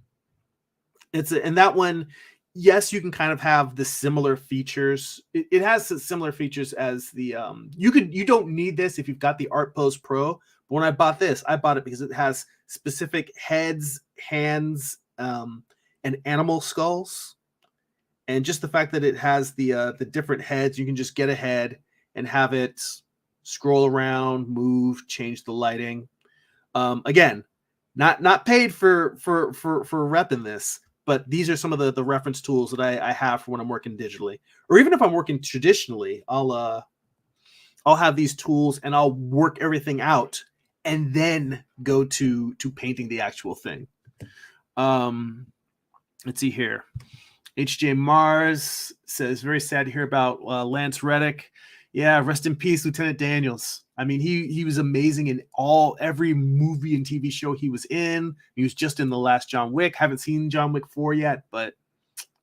and that one, yes, you can kind of have the similar features. It has similar features as the you don't need this if you've got the Art Pose Pro. But when I bought this, I bought it because it has specific heads, hands, and animal skulls. And just the fact that it has the different heads, you can just get a head and have it scroll around, move, change the lighting. Again, not paid for repping this, but these are some of the reference tools that I have for when I'm working digitally, or even if I'm working traditionally, I'll have these tools and I'll work everything out and then go to painting the actual thing. Let's see here. HJ Mars says, very sad to hear about Lance Reddick. Yeah, rest in peace, Lieutenant Daniels. I mean, he was amazing in every movie and TV show he was in. He was just in the last John Wick. Haven't seen John Wick 4 yet, but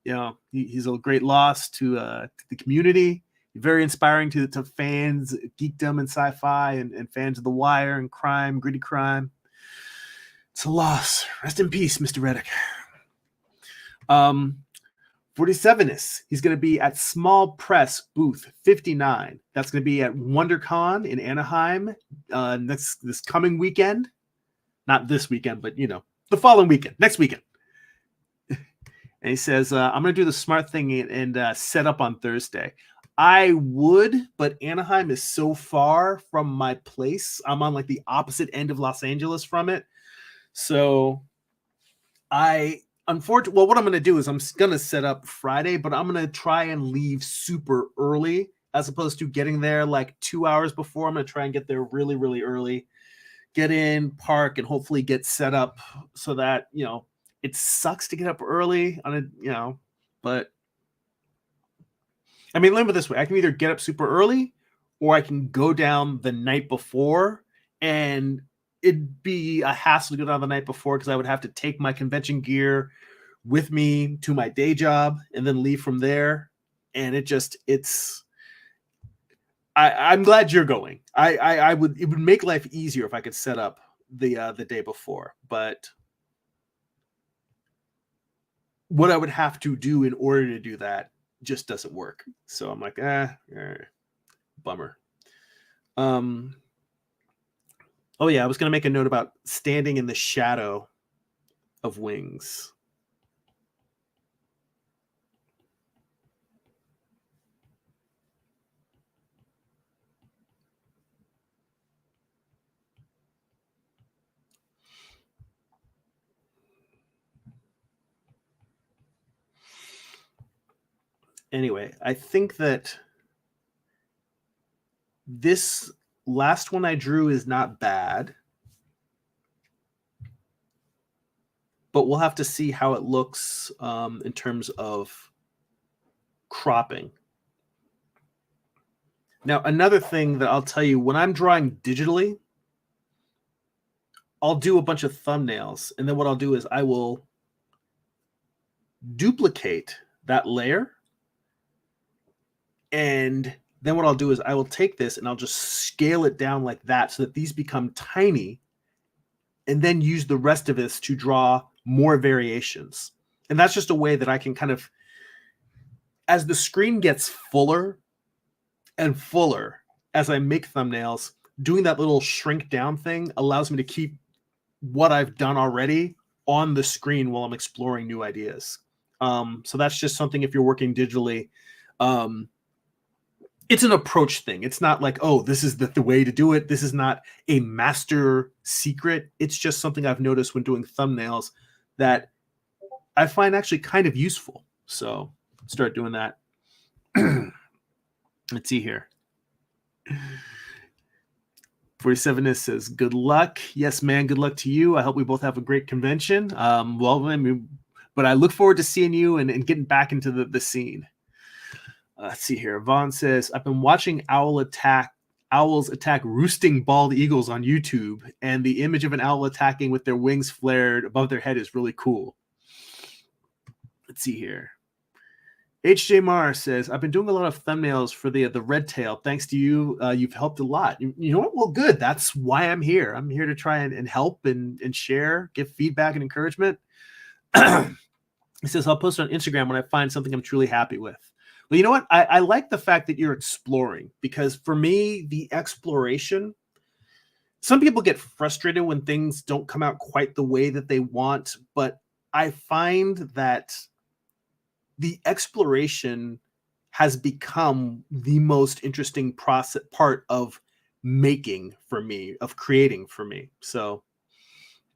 you know, he's a great loss to the community. Very inspiring to fans, geekdom and sci-fi, and fans of The Wire and crime, gritty crime. It's a loss. Rest in peace, Mr. Reddick. 47ist, he's going to be at Small Press booth 59. That's going to be at WonderCon in Anaheim this coming weekend. Not this weekend, but the following weekend, next weekend. And he says, I'm going to do the smart thing and set up on Thursday. I would, but Anaheim is so far from my place. I'm on like the opposite end of Los Angeles from it. So well, what I'm going to do is I'm going to set up Friday, but I'm going to try and leave super early as opposed to getting there like 2 hours before. I'm going to try and get there really, really early, get in, park, and hopefully get set up so that, it sucks to get up early on it, but I mean, remember this way, I can either get up super early or I can go down the night before, and it'd be a hassle to go down the night before because I would have to take my convention gear with me to my day job and then leave from there. And I'm glad you're going. It would make life easier if I could set up the day before, but what I would have to do in order to do that just doesn't work. So I'm like, Bummer. Oh yeah, I was going to make a note about standing in the shadow of wings. Anyway, I think that this last one I drew is not bad, but we'll have to see how it looks in terms of cropping. Now, another thing that I'll tell you, when I'm drawing digitally, I'll do a bunch of thumbnails, and then what I'll do is I will duplicate that layer, and then what I'll do is I will take this and I'll just scale it down like that so that these become tiny, and then use the rest of this to draw more variations. And that's just a way that I can kind of, as the screen gets fuller and fuller as I make thumbnails, doing that little shrink down thing allows me to keep what I've done already on the screen while I'm exploring new ideas. So that's just something if you're working digitally. It's an approach thing. It's not like, oh, this is the way to do it. This is not a master secret. It's just something I've noticed when doing thumbnails that I find actually kind of useful. So start doing that. Let's see here. 47 says, good luck. Yes, man, good luck to you. I hope we both have a great convention. Well, I mean, but I look forward to seeing you and getting back into the scene. Let's see here. Vaughn says, I've been watching owls attack roosting bald eagles on YouTube, and the image of an owl attacking with their wings flared above their head is really cool. Let's see here. HJ Mar says, I've been doing a lot of thumbnails for the red tail. Thanks to you, you've helped a lot. You know what? Well, good. That's why I'm here. I'm here to try and help and share, give feedback and encouragement. He says, I'll post on Instagram when I find something I'm truly happy with. Well, you know what? I like the fact that you're exploring, because for me, the exploration, some people get frustrated when things don't come out quite the way that they want, but I find that the exploration has become the most interesting part of making for me, of creating for me. So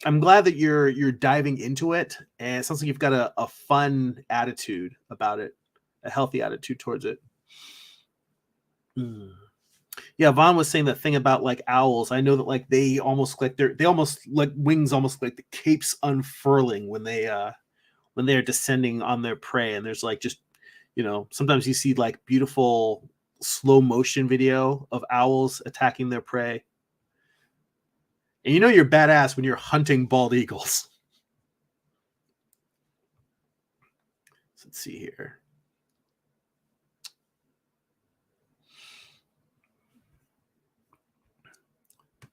I'm glad that you're diving into it, and it sounds like you've got a fun attitude about it, a healthy attitude towards it. Yeah, Vaughn was saying that thing about like owls. I know that like they almost like wings almost like the capes unfurling when they're descending on their prey. And there's like just, sometimes you see like beautiful slow motion video of owls attacking their prey. And you're badass when you're hunting bald eagles. Let's see here.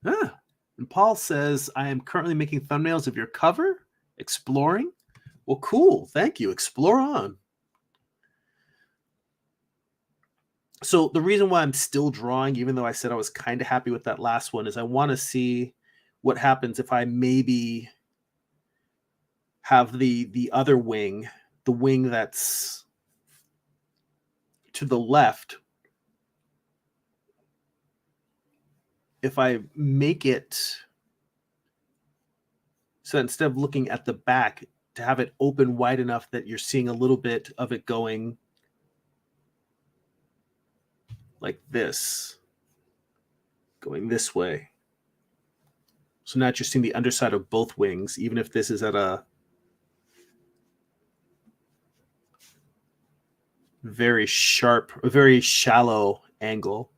And Paul says, I am currently making thumbnails of your cover, exploring. Well, cool. Thank you. Explore on. So the reason why I'm still drawing, even though I said I was kind of happy with that last one, is I want to see what happens if I maybe have the other wing, the wing that's to the left. If I make it so instead of looking at the back, to have it open wide enough that you're seeing a little bit of it going like this, going this way. So now you're seeing the underside of both wings, even if this is at a very sharp, a very shallow angle.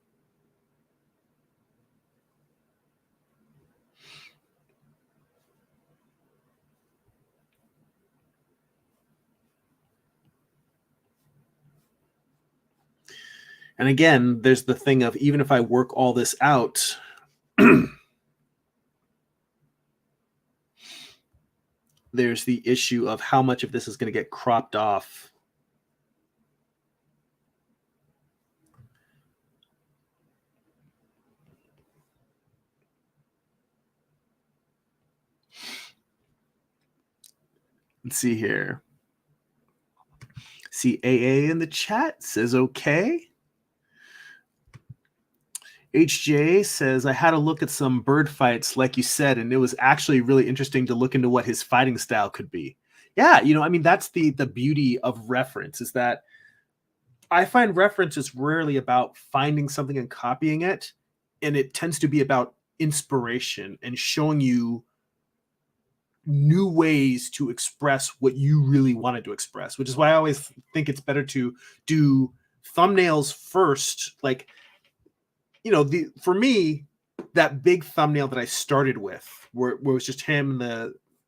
And again, there's the thing of, even if I work all this out, there's the issue of how much of this is going to get cropped off. Let's see here. See AA in the chat says okay. HJ says, I had a look at some bird fights, like you said, and it was actually really interesting to look into what his fighting style could be. Yeah, I mean, that's the beauty of reference, is that I find reference is rarely about finding something and copying it, and it tends to be about inspiration and showing you new ways to express what you really wanted to express, which is why I always think it's better to do thumbnails first. Like, for me, that big thumbnail that I started with, where it was just him,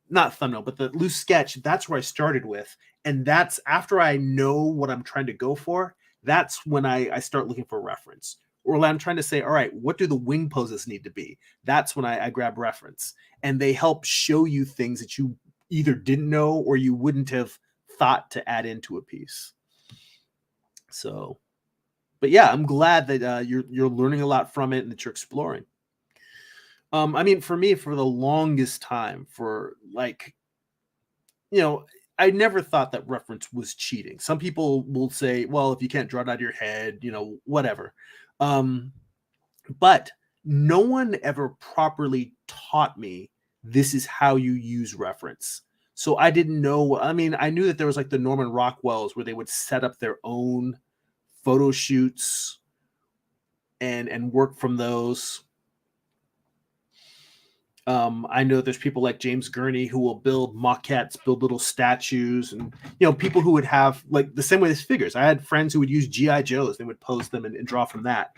not thumbnail, but the loose sketch, that's where I started with. And that's after I know what I'm trying to go for, that's when I start looking for reference. Or I'm trying to say, all right, what do the wing poses need to be? That's when I grab reference. And they help show you things that you either didn't know or you wouldn't have thought to add into a piece. So, but yeah, I'm glad that you're learning a lot from it and that you're exploring. I mean, for me, for the longest time, I never thought that reference was cheating. Some people will say, well, if you can't draw it out of your head, whatever. But no one ever properly taught me this is how you use reference. So I didn't know. I mean, I knew that there was like the Norman Rockwells where they would set up their own photo shoots and work from those. I know there's people like James Gurney who will build maquettes, build little statues, and people who would have, like, the same way as figures. I had friends who would use GI Joes; they would pose them and draw from that.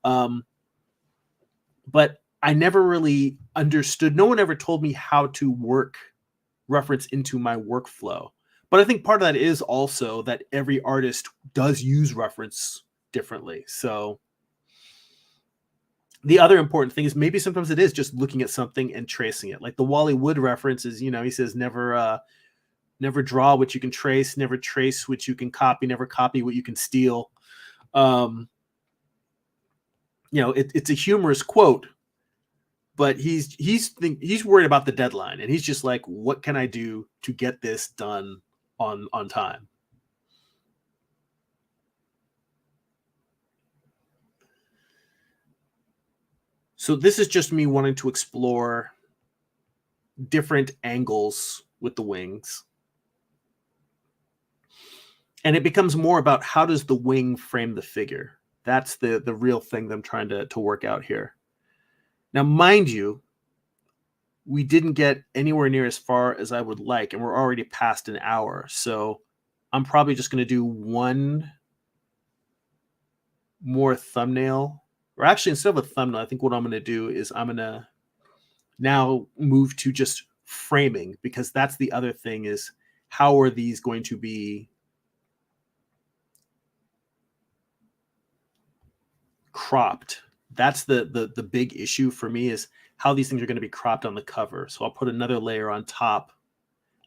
But I never really understood. No one ever told me how to work reference into my workflow. But I think part of that is also that every artist does use reference differently. So the other important thing is maybe sometimes it is just looking at something and tracing it. Like the Wally Wood reference is, he says, never draw what you can trace, never trace what you can copy, never copy what you can steal. It's a humorous quote, but he's worried about the deadline, and he's just like, what can I do to get this done on time? So this is just me wanting to explore different angles with the wings. And it becomes more about how does the wing frame the figure? That's the real thing that I'm trying to work out here. Now, mind you, we didn't get anywhere near as far as I would like, and we're already past an hour. So I'm probably just going to do one more thumbnail. Or actually, instead of a thumbnail, I think what I'm going to do is I'm going to now move to just framing, because that's the other thing, is how are these going to be cropped? That's the big issue for me, is how these things are going to be cropped on the cover. So I'll put another layer on top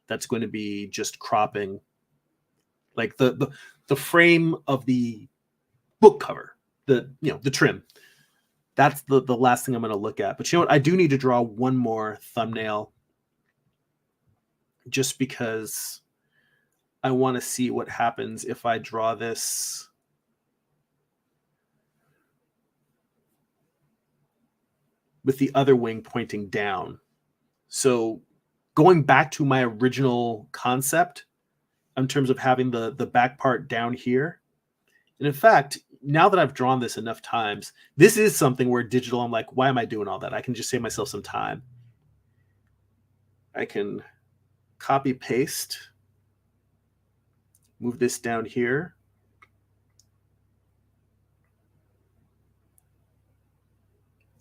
that's going to be just cropping, like the frame of the book cover, the trim. That's the last thing I'm going to look at. But you know what? I do need to draw one more thumbnail, just because I want to see what happens if I draw this with the other wing pointing down. So going back to my original concept in terms of having the back part down here. And in fact, now that I've drawn this enough times, this is something where digital, I'm like, why am I doing all that? I can just save myself some time. I can copy paste, move this down here.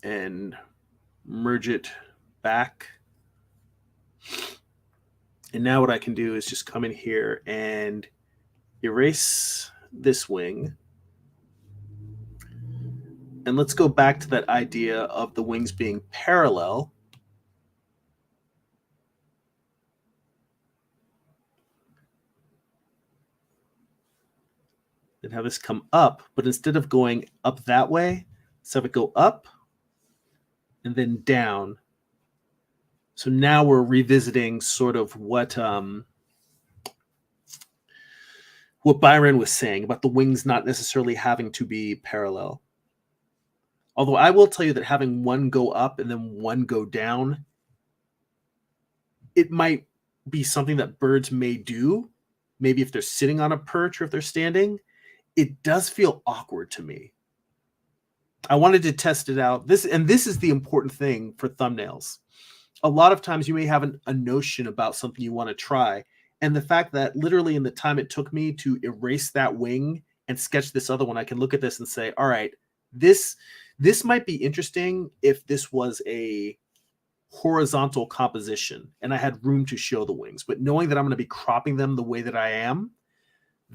And merge it back. And now what I can do is just come in here and erase this wing. And let's go back to that idea of the wings being parallel. And have this come up, but instead of going up that way, let's have it go up and then down. So now we're revisiting sort of what what Byron was saying about the wings not necessarily having to be parallel. Although I will tell you that having one go up and then one go down, it might be something that birds may do. Maybe if they're sitting on a perch or if they're standing, it does feel awkward to me. I wanted to test it out. This is the important thing for thumbnails. A lot of times you may have a notion about something you want to try. And the fact that literally in the time it took me to erase that wing and sketch this other one, I can look at this and say, all right, this might be interesting if this was a horizontal composition and I had room to show the wings. But knowing that I'm going to be cropping them the way that I am,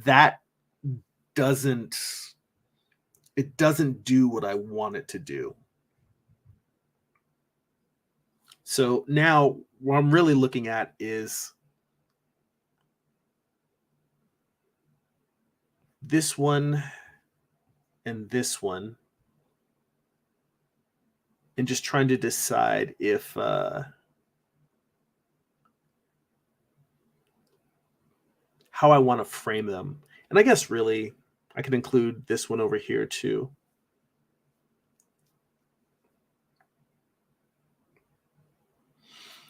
that doesn't do what I want it to do. So now what I'm really looking at is this one and this one, and just trying to decide if how I want to frame them. And I guess really I could include this one over here too.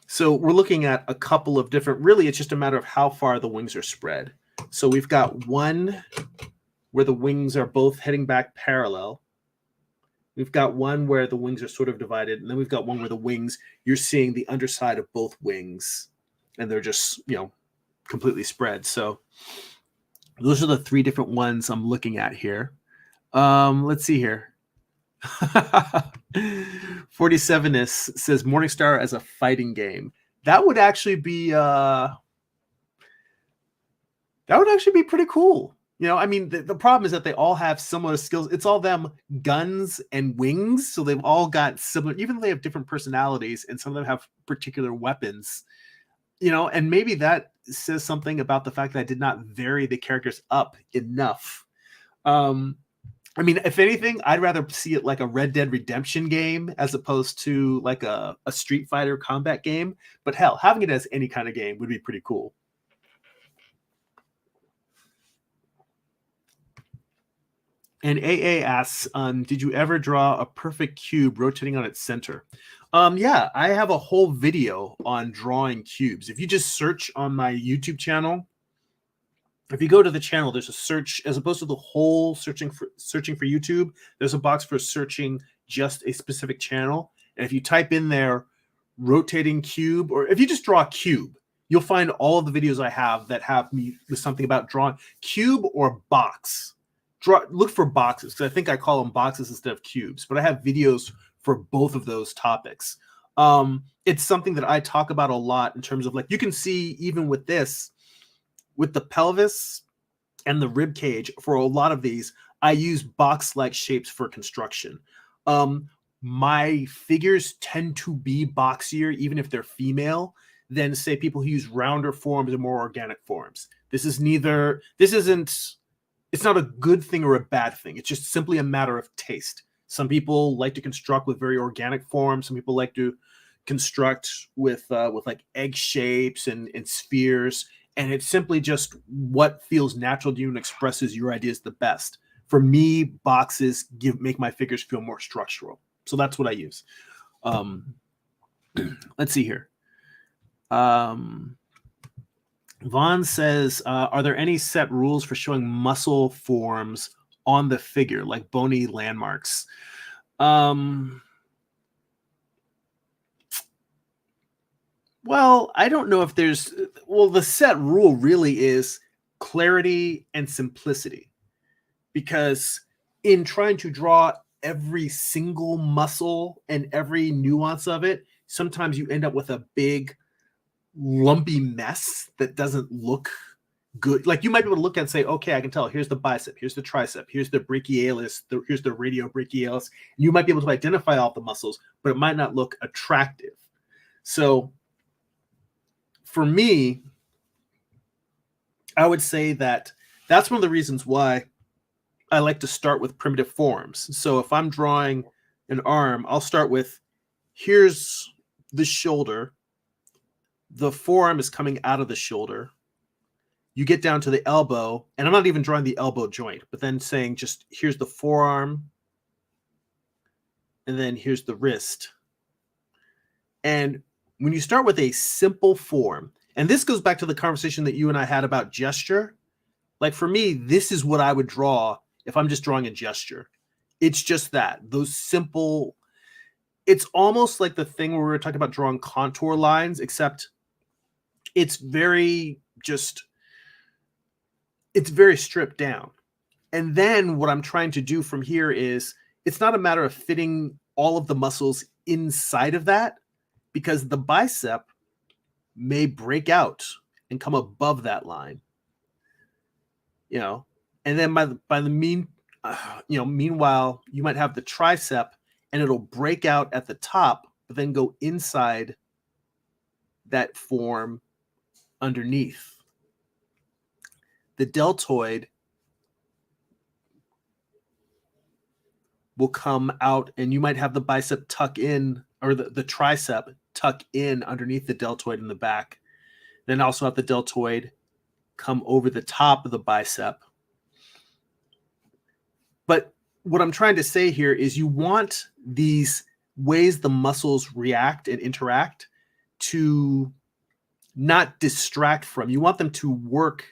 So we're looking at a couple of different, really it's just a matter of how far the wings are spread. So we've got one where the wings are both heading back parallel. We've got one where the wings are sort of divided, and then we've got one where the wings, you're seeing the underside of both wings, and they're just, completely spread. So those are the three different ones I'm looking at here. Let's see here. 47 says Morningstar as a fighting game. That would actually be pretty cool. The problem is that they all have similar skills. It's all them guns and wings. So they've all got similar, even though they have different personalities and some of them have particular weapons, and maybe that says something about the fact that I did not vary the characters up enough. If anything, I'd rather see it like a Red Dead Redemption game as opposed to like a Street Fighter combat game. But hell, having it as any kind of game would be pretty cool. And AA asks, did you ever draw a perfect cube rotating on its center? Yeah, I have a whole video on drawing cubes. If you just search on my YouTube channel, if you go to the channel, there's a search, as opposed to the whole searching for YouTube, there's a box for searching just a specific channel. And if you type in there rotating cube, or if you just draw a cube, you'll find all of the videos I have that have me with something about drawing cube or box. Look for boxes, because I think I call them boxes instead of cubes, but I have videos for both of those topics. It's something that I talk about a lot in terms of, like, you can see even with this, with the pelvis and the rib cage, for a lot of these, I use box-like shapes for construction. My figures tend to be boxier, even if they're female, than, say, people who use rounder forms or more organic forms. It's not a good thing or a bad thing. It's just simply a matter of taste. Some people like to construct with very organic forms. Some people like to construct with like egg shapes and spheres. And it's simply just what feels natural to you and expresses your ideas the best. For me, boxes make my figures feel more structural. So that's what I use. Let's see here. Vaughn says, are there any set rules for showing muscle forms on the figure, like bony landmarks? Well, I don't know if there's... Well, the set rule really is clarity and simplicity. Because in trying to draw every single muscle and every nuance of it, sometimes you end up with a big lumpy mess that doesn't look good. Like, you might be able to look at and say, okay, I can tell, here's the bicep, here's the tricep, here's the brachialis, here's the radiobrachialis. And you might be able to identify all the muscles, but it might not look attractive. So for me, I would say that that's one of the reasons why I like to start with primitive forms. So if I'm drawing an arm, I'll start with, here's the shoulder. The forearm is coming out of the shoulder. you get down to the elbow, and I'm not even drawing the elbow joint, but then saying just here's the forearm, and then here's the wrist. And when you start with a simple form, and this goes back to the conversation that you and I had about gesture, like for me, this is what I would draw if I'm just drawing a gesture. It's just that, those simple, it's almost like the thing where we were talking about drawing contour lines, except it's very stripped down. And then what I'm trying to do from here is, it's not a matter of fitting all of the muscles inside of that, because the bicep may break out and come above that line, and then meanwhile, you might have the tricep and it'll break out at the top, but then go inside that form underneath. The deltoid will come out, and you might have the bicep tuck in, or the tricep tuck in underneath the deltoid in the back. Then also have the deltoid come over the top of the bicep. But what I'm trying to say here is, you want these ways the muscles react and interact to not distract from. You want them to work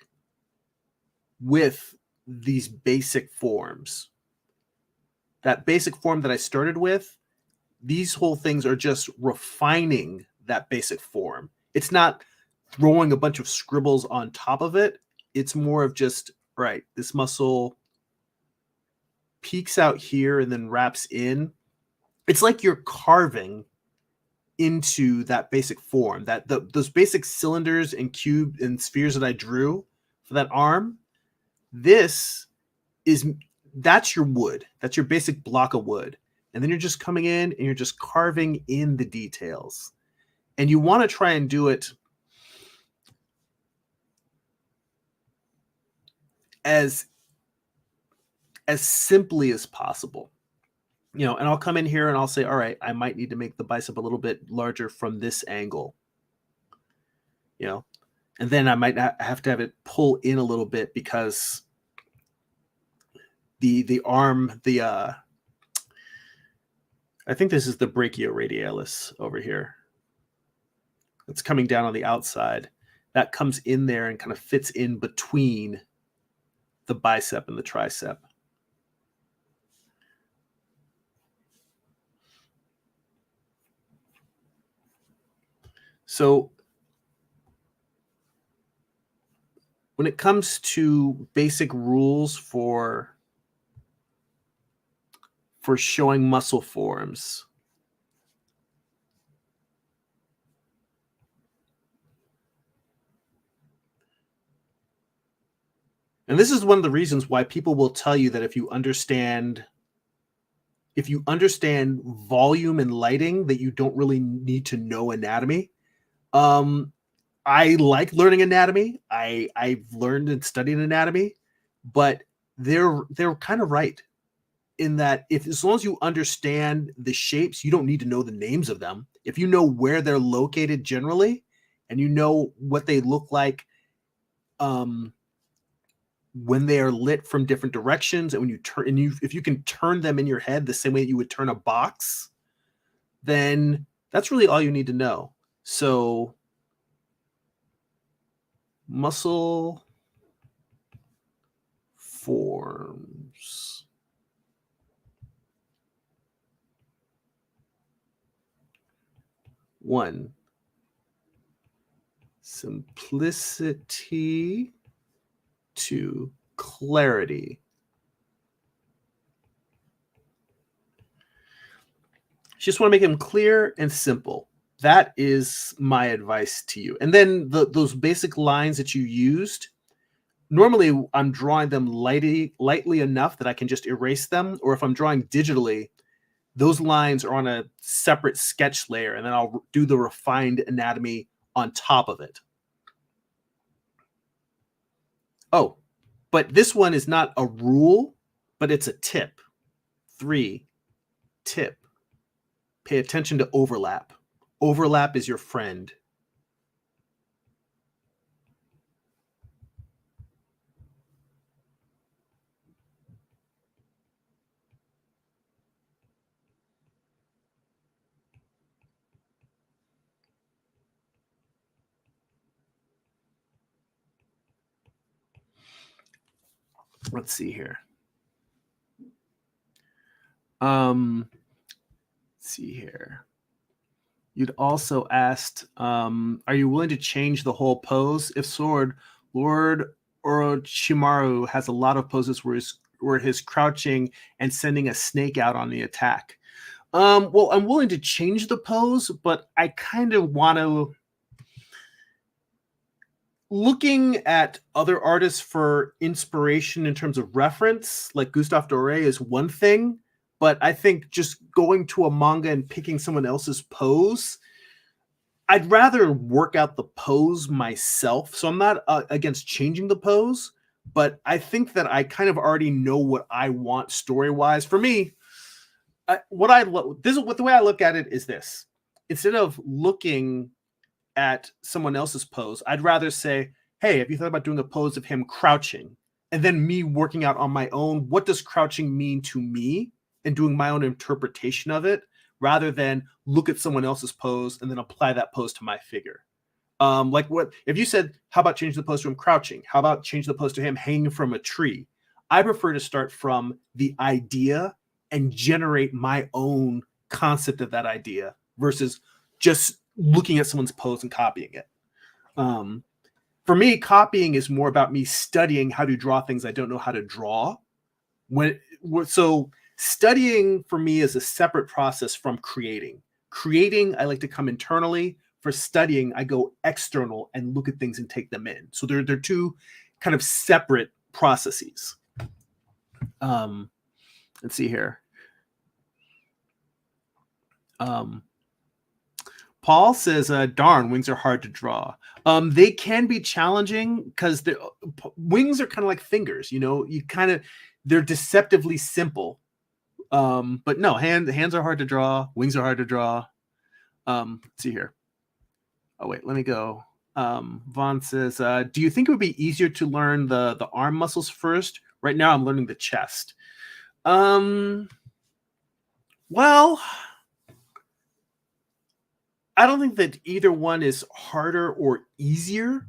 with these basic forms. That basic form that I started with, these whole things are just refining that basic form. It's not throwing a bunch of scribbles on top of it. It's more of just, right, this muscle peeks out here and then wraps in. It's like you're carving into that basic form, that those basic cylinders and cube and spheres that I drew for that arm. That's your wood. That's your basic block of wood. And then you're just coming in and you're just carving in the details. And you want to try and do it as simply as possible. And I'll come in here and I'll say, all right, I might need to make the bicep a little bit larger from this angle. And then I might have to have it pull in a little bit, because the arm, I think this is the brachioradialis over here. It's coming down on the outside. That comes in there and kind of fits in between the bicep and the tricep. So when it comes to basic rules for showing muscle forms, and this is one of the reasons why people will tell you that if you understand volume and lighting, that you don't really need to know anatomy. I like learning anatomy. I've learned and studied anatomy, but they're kind of right in that, as long as you understand the shapes, you don't need to know the names of them. If you know where they're located generally, and you know what they look like when they are lit from different directions, and when you turn, and if you can turn them in your head the same way that you would turn a box, then that's really all you need to know. So muscle forms. One, simplicity. Two, clarity. Just want to make them clear and simple. That is my advice to you. And then those basic lines that you used, normally I'm drawing them lightly enough that I can just erase them. Or if I'm drawing digitally, those lines are on a separate sketch layer, and then I'll do the refined anatomy on top of it. Oh, but this one is not a rule, but it's a tip. 3, tip. Pay attention to overlap. Overlap is your friend. Let's see here. Let's see here. You'd also asked, are you willing to change the whole pose? If so, Lord Orochimaru has a lot of poses where his crouching and sending a snake out on the attack. Well, I'm willing to change the pose, but I kind of want to. Looking at other artists for inspiration in terms of reference, like Gustave Dore, is one thing, but I think just going to a manga and picking someone else's pose, I'd rather work out the pose myself. So I'm not against changing the pose, but I think that I kind of already know what I want story-wise. For me, the way I look at it is this: instead of looking at someone else's pose, I'd rather say, hey, have you thought about doing a pose of him crouching? And then me working out on my own, what does crouching mean to me, and doing my own interpretation of it, rather than look at someone else's pose and then apply that pose to my figure. Like what if you said, how about change the pose to him crouching? How about change the pose to him hanging from a tree? I prefer to start from the idea and generate my own concept of that idea versus just looking at someone's pose and copying it. For me, copying is more about me studying how to draw things I don't know how to draw. So studying for me is a separate process from creating. Creating, I like to come internally. For studying, I go external and look at things and take them in. So they're two kind of separate processes. Let's see here. Paul says, darn, wings are hard to draw. They can be challenging because wings are kind of like fingers, they're deceptively simple. But no, hands are hard to draw. Wings are hard to draw. Let's see here. Oh, wait, let me go. Vaughn says, do you think it would be easier to learn the arm muscles first? Right now, I'm learning the chest. Well, I don't think that either one is harder or easier,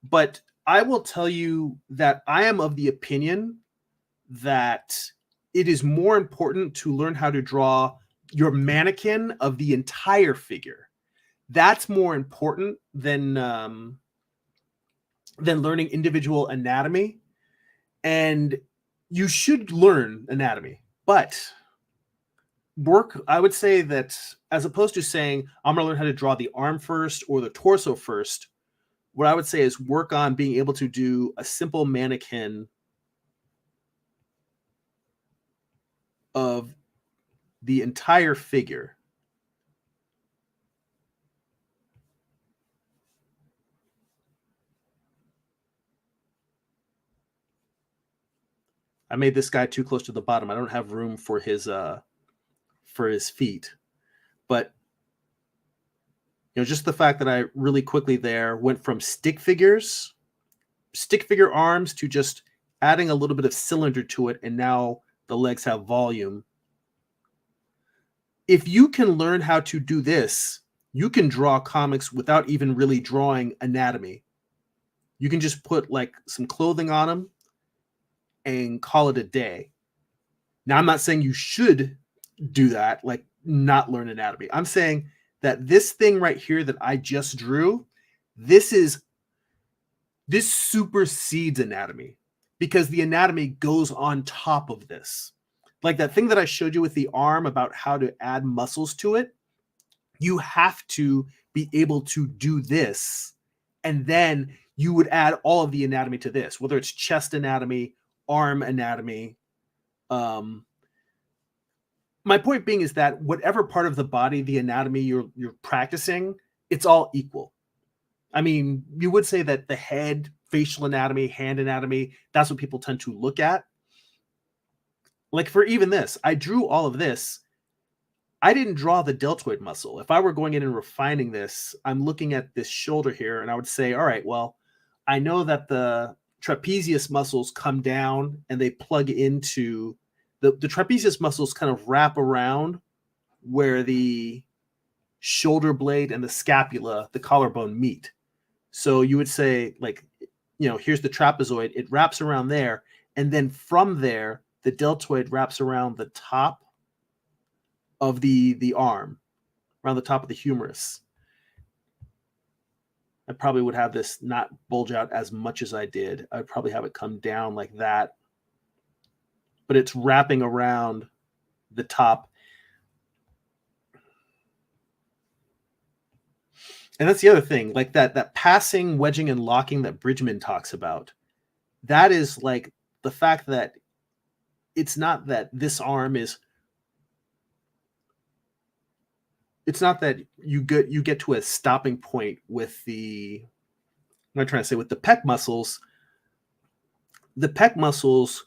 but I will tell you that I am of the opinion that it is more important to learn how to draw your mannequin of the entire figure. That's more important than learning individual anatomy. And you should learn anatomy, but I would say that as opposed to saying, I'm going to learn how to draw the arm first or the torso first, what I would say is work on being able to do a simple mannequin of the entire figure. I made this guy too close to the bottom. I don't have room for his feet, but just the fact that I really quickly there went from stick figure arms to just adding a little bit of cylinder to it, and now the legs have volume. If you can learn how to do this, you can draw comics without even really drawing anatomy. You can just put like some clothing on them and call it a day. Now, I'm not saying you should do that, like not learn anatomy. I'm saying that this thing right here that I just drew, this supersedes anatomy because the anatomy goes on top of this. Like that thing that I showed you with the arm about how to add muscles to it, you have to be able to do this, and then you would add all of the anatomy to this, whether it's chest anatomy, arm anatomy. My point being is that whatever part of the body, the anatomy you're practicing, it's all equal. I mean, you would say that the head, facial anatomy, hand anatomy, that's what people tend to look at. Like for even this, I drew all of this. I didn't draw the deltoid muscle. If I were going in and refining this, I'm looking at this shoulder here and I would say, all right, well, I know that the trapezius muscles come down and they plug into the trapezius muscles kind of wrap around where the shoulder blade and the scapula, the collarbone meet. So you would say like, here's the trapezoid. It wraps around there. And then from there, the deltoid wraps around the top of the arm, around the top of the humerus. I probably would have this not bulge out as much as I did. I'd probably have it come down like that. But it's wrapping around the top. And that's the other thing, like that passing, wedging, and locking that Bridgman talks about. That is like the fact that it's not that this arm is, it's not that you get to a stopping point with the, what am I trying to say, with the pec muscles. The pec muscles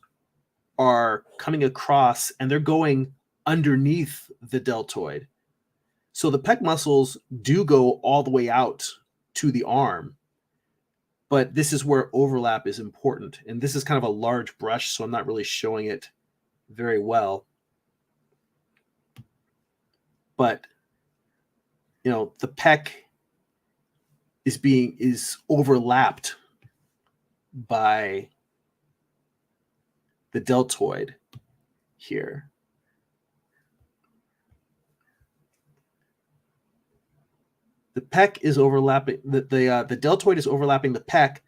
are coming across and they're going underneath the deltoid. So the pec muscles do go all the way out to the arm, but this is where overlap is important. And this is kind of a large brush, so I'm not really showing it very well. But, you know, the pec is overlapped by the deltoid here. The pec is overlapping, the deltoid is overlapping the pec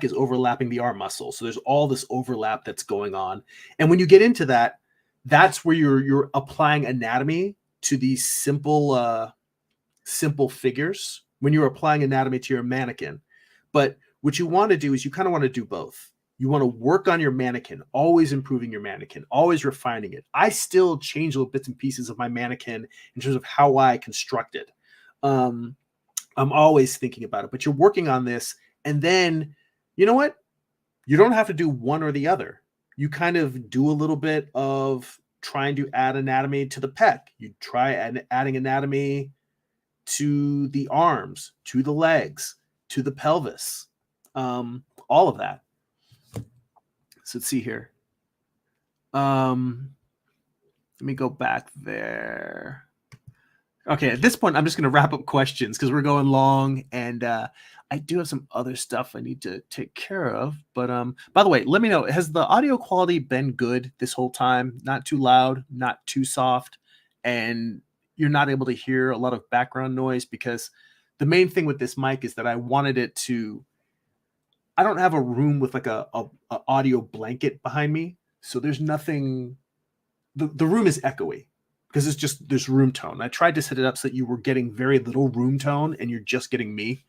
is overlapping the arm muscle. So there's all this overlap that's going on. And when you get into that, that's where you're applying anatomy to these simple figures, when you're applying anatomy to your mannequin. But what you want to do is you kind of want to do both. You want to work on your mannequin, always improving your mannequin, always refining it. I still change little bits and pieces of my mannequin in terms of how I construct it. I'm always thinking about it, but you're working on this. And then, you know what? You don't have to do one or the other. You kind of do a little bit of trying to add anatomy to the pec. You try adding anatomy to the arms, to the legs, to the pelvis, all of that. So let's see here. Let me go back there. Okay, at this point, I'm just going to wrap up questions because we're going long, and I do have some other stuff I need to take care of. But by the way, let me know, has the audio quality been good this whole time? Not too loud, not too soft, and you're not able to hear a lot of background noise? Because the main thing with this mic is that I wanted it to, I don't have a room with like a audio blanket behind me, so there's nothing, the room is echoey because it's just this room tone. I tried to set it up so that you were getting very little room tone and you're just getting me.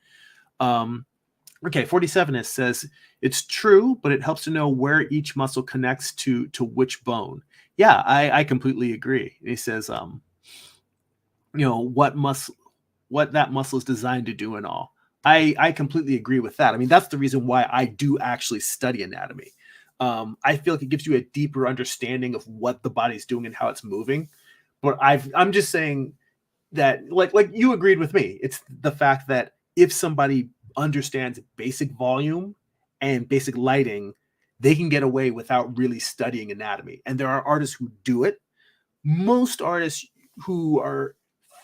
Okay, 47 it says, it's true, but it helps to know where each muscle connects to which bone. Yeah, I completely agree. He says, you know, what that muscle is designed to do and all. I completely agree with that. I mean, that's the reason why I do actually study anatomy. I feel like it gives you a deeper understanding of what the body's doing and how it's moving. But I'm just saying that, like you agreed with me. It's the fact that if somebody understands basic volume and basic lighting, they can get away without really studying anatomy. And there are artists who do it. Most artists who are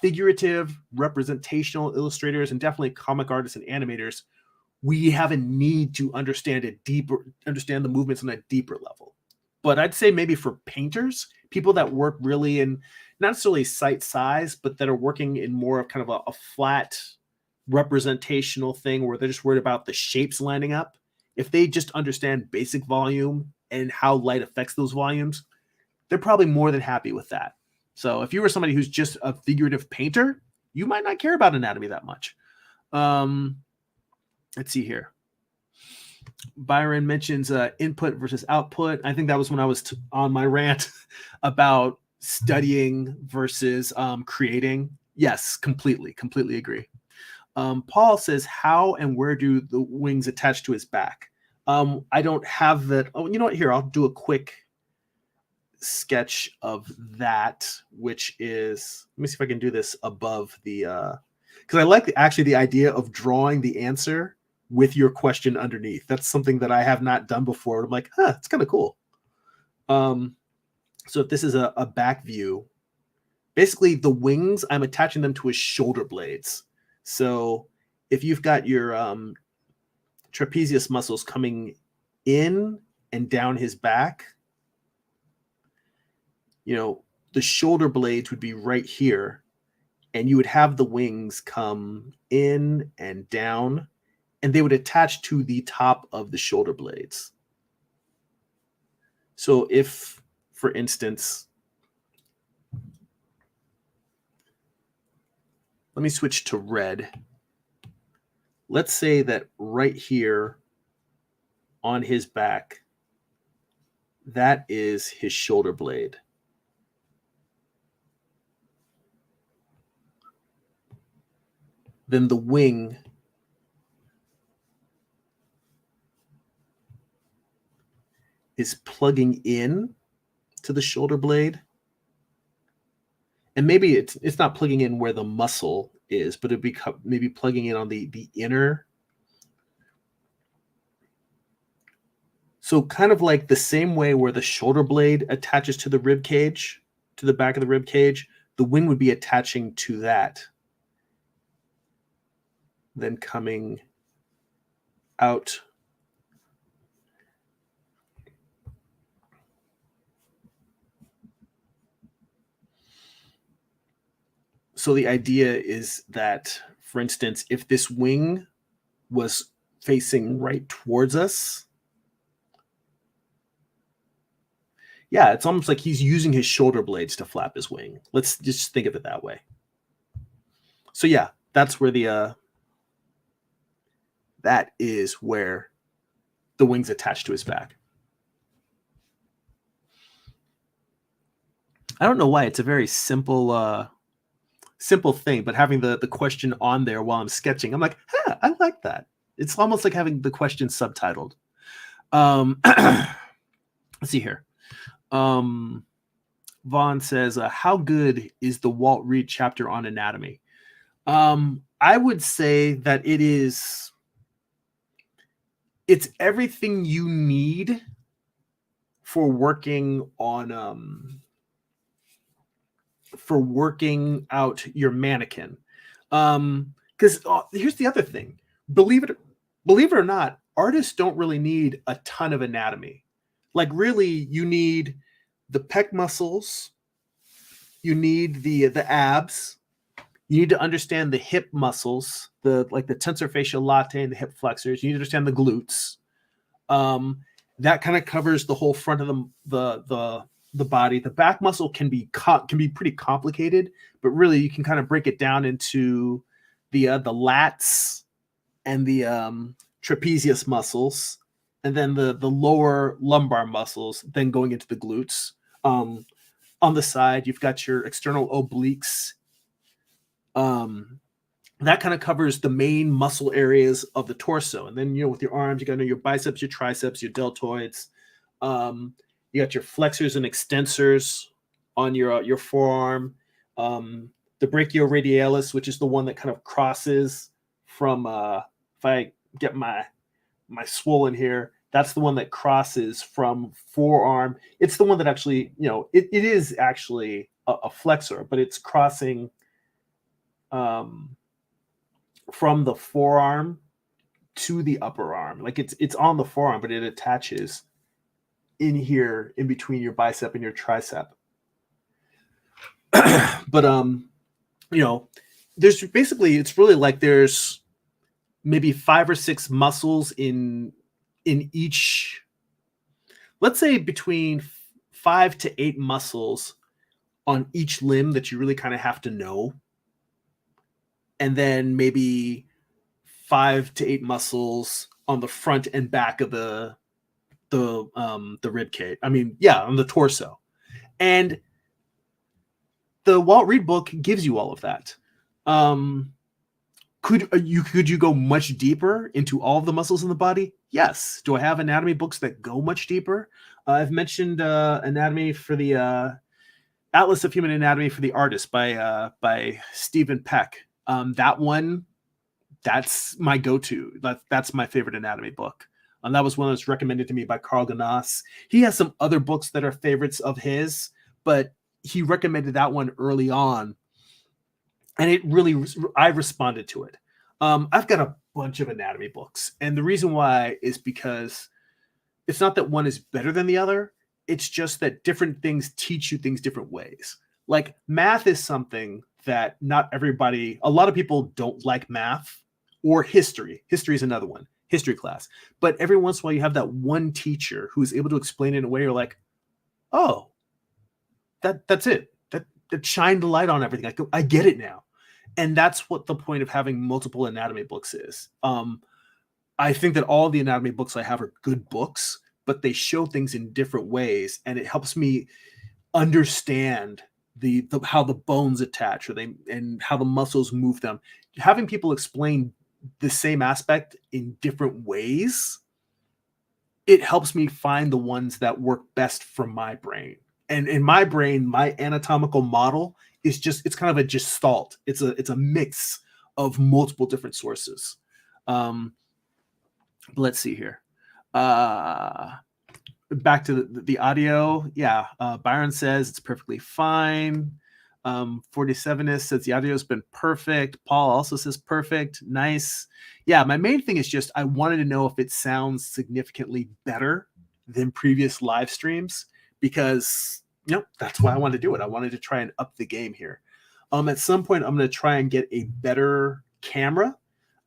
figurative, representational illustrators, and definitely comic artists and animators, we have a need to understand the movements on a deeper level. But I'd say maybe for painters, people that work really in not necessarily sight size, but that are working in more of kind of a flat representational thing where they're just worried about the shapes lining up. If they just understand basic volume and how light affects those volumes, they're probably more than happy with that. So if you were somebody who's just a figurative painter, you might not care about anatomy that much. Let's see here. Byron mentions input versus output. I think that was when I was on my rant about studying versus creating. Yes, completely agree. Paul says, how and where do the wings attach to his back? I don't have that. Oh, you know what? Here, I'll do a quick sketch of that, which is, let me see if I can do this above the, because I like actually the idea of drawing the answer with your question underneath. That's something that I have not done before. I'm like, it's kind of cool. So if this is a back view, basically the wings, I'm attaching them to his shoulder blades. So if you've got your trapezius muscles coming in and down his back, the shoulder blades would be right here, and you would have the wings come in and down, and they would attach to the top of the shoulder blades. So if, for instance, let me switch to red. Let's say that right here on his back, that is his shoulder blade. Then the wing is plugging in to the shoulder blade. And maybe it's not plugging in where the muscle is, but it'd be maybe plugging in on the inner. So kind of like the same way where the shoulder blade attaches to the rib cage, to the back of the rib cage, the wing would be attaching to that. Then coming out. So the idea is that, for instance, if this wing was facing right towards us, yeah, it's almost like he's using his shoulder blades to flap his wing. Let's just think of it that way. So yeah, that's where that is where the wings attach to his back. I don't know why. It's a very simple thing, but having the question on there while I'm sketching, I'm like, I like that. It's almost like having the question subtitled. Let's see here. Vaughn says, how good is the Walt Reed chapter on anatomy? I would say that it's everything you need for working on for working out your mannequin. Because here's the other thing. Believe it or not, artists don't really need a ton of anatomy. Like really, you need the pec muscles, you need the abs, you need to understand the hip muscles, the tensor fasciae latae and the hip flexors. You need to understand the glutes. That kind of covers the whole front of the body. The back muscle can be pretty complicated, but really you can kind of break it down into the lats and the trapezius muscles, and then the lower lumbar muscles, then going into the glutes. On the side, you've got your external obliques. That kind of covers the main muscle areas of the torso. And then, with your arms, you got to know your biceps, your triceps, your deltoids. You got your flexors and extensors on your forearm. The brachioradialis, which is the one that kind of crosses from, if I get my swollen here, that's the one that crosses from forearm. It's the one that actually, it is actually a flexor, but it's crossing from the forearm to the upper arm. Like it's on the forearm, but it attaches in here in between your bicep and your tricep. But there's basically, it's really like there's maybe 5 or 6 muscles in each, let's say between 5 to 8 muscles on each limb that you really kind of have to know. And then maybe 5 to 8 muscles on the front and back of the rib cage. I mean, yeah, on the torso. And the Walt Reed book gives you all of that. Could you go much deeper into all of the muscles in the body? Yes. Do I have anatomy books that go much deeper? I've mentioned anatomy for the Atlas of Human Anatomy for the Artist by Stephen Peck. That one, that's my go-to. That's my favorite anatomy book. That was one that's recommended to me by Carl Ganas. He has some other books that are favorites of his, but he recommended that one early on. And it really, I responded to it. I've got a bunch of anatomy books. And the reason why is because it's not that one is better than the other. It's just that different things teach you things different ways. Like math is something that not everybody, a lot of people don't like math, or history. History is another one, history class. But every once in a while you have that one teacher who's able to explain it in a way you're like, oh, that's it. That shined the light on everything. I get it now. And that's what the point of having multiple anatomy books is. I think that all the anatomy books I have are good books, but they show things in different ways, and it helps me understand the how the bones attach, and how the muscles move them. Having people explain the same aspect in different ways, it helps me find the ones that work best for my brain. And in my brain, my anatomical model is it's kind of a gestalt. It's a mix of multiple different sources. Let's see here. Back to the audio. Yeah. Byron says it's perfectly fine. 47ist says the audio has been perfect. Paul also says perfect. Nice. Yeah. My main thing is just, I wanted to know if it sounds significantly better than previous live streams, because that's why I wanted to do it. I wanted to try and up the game here. At some point, I'm going to try and get a better camera.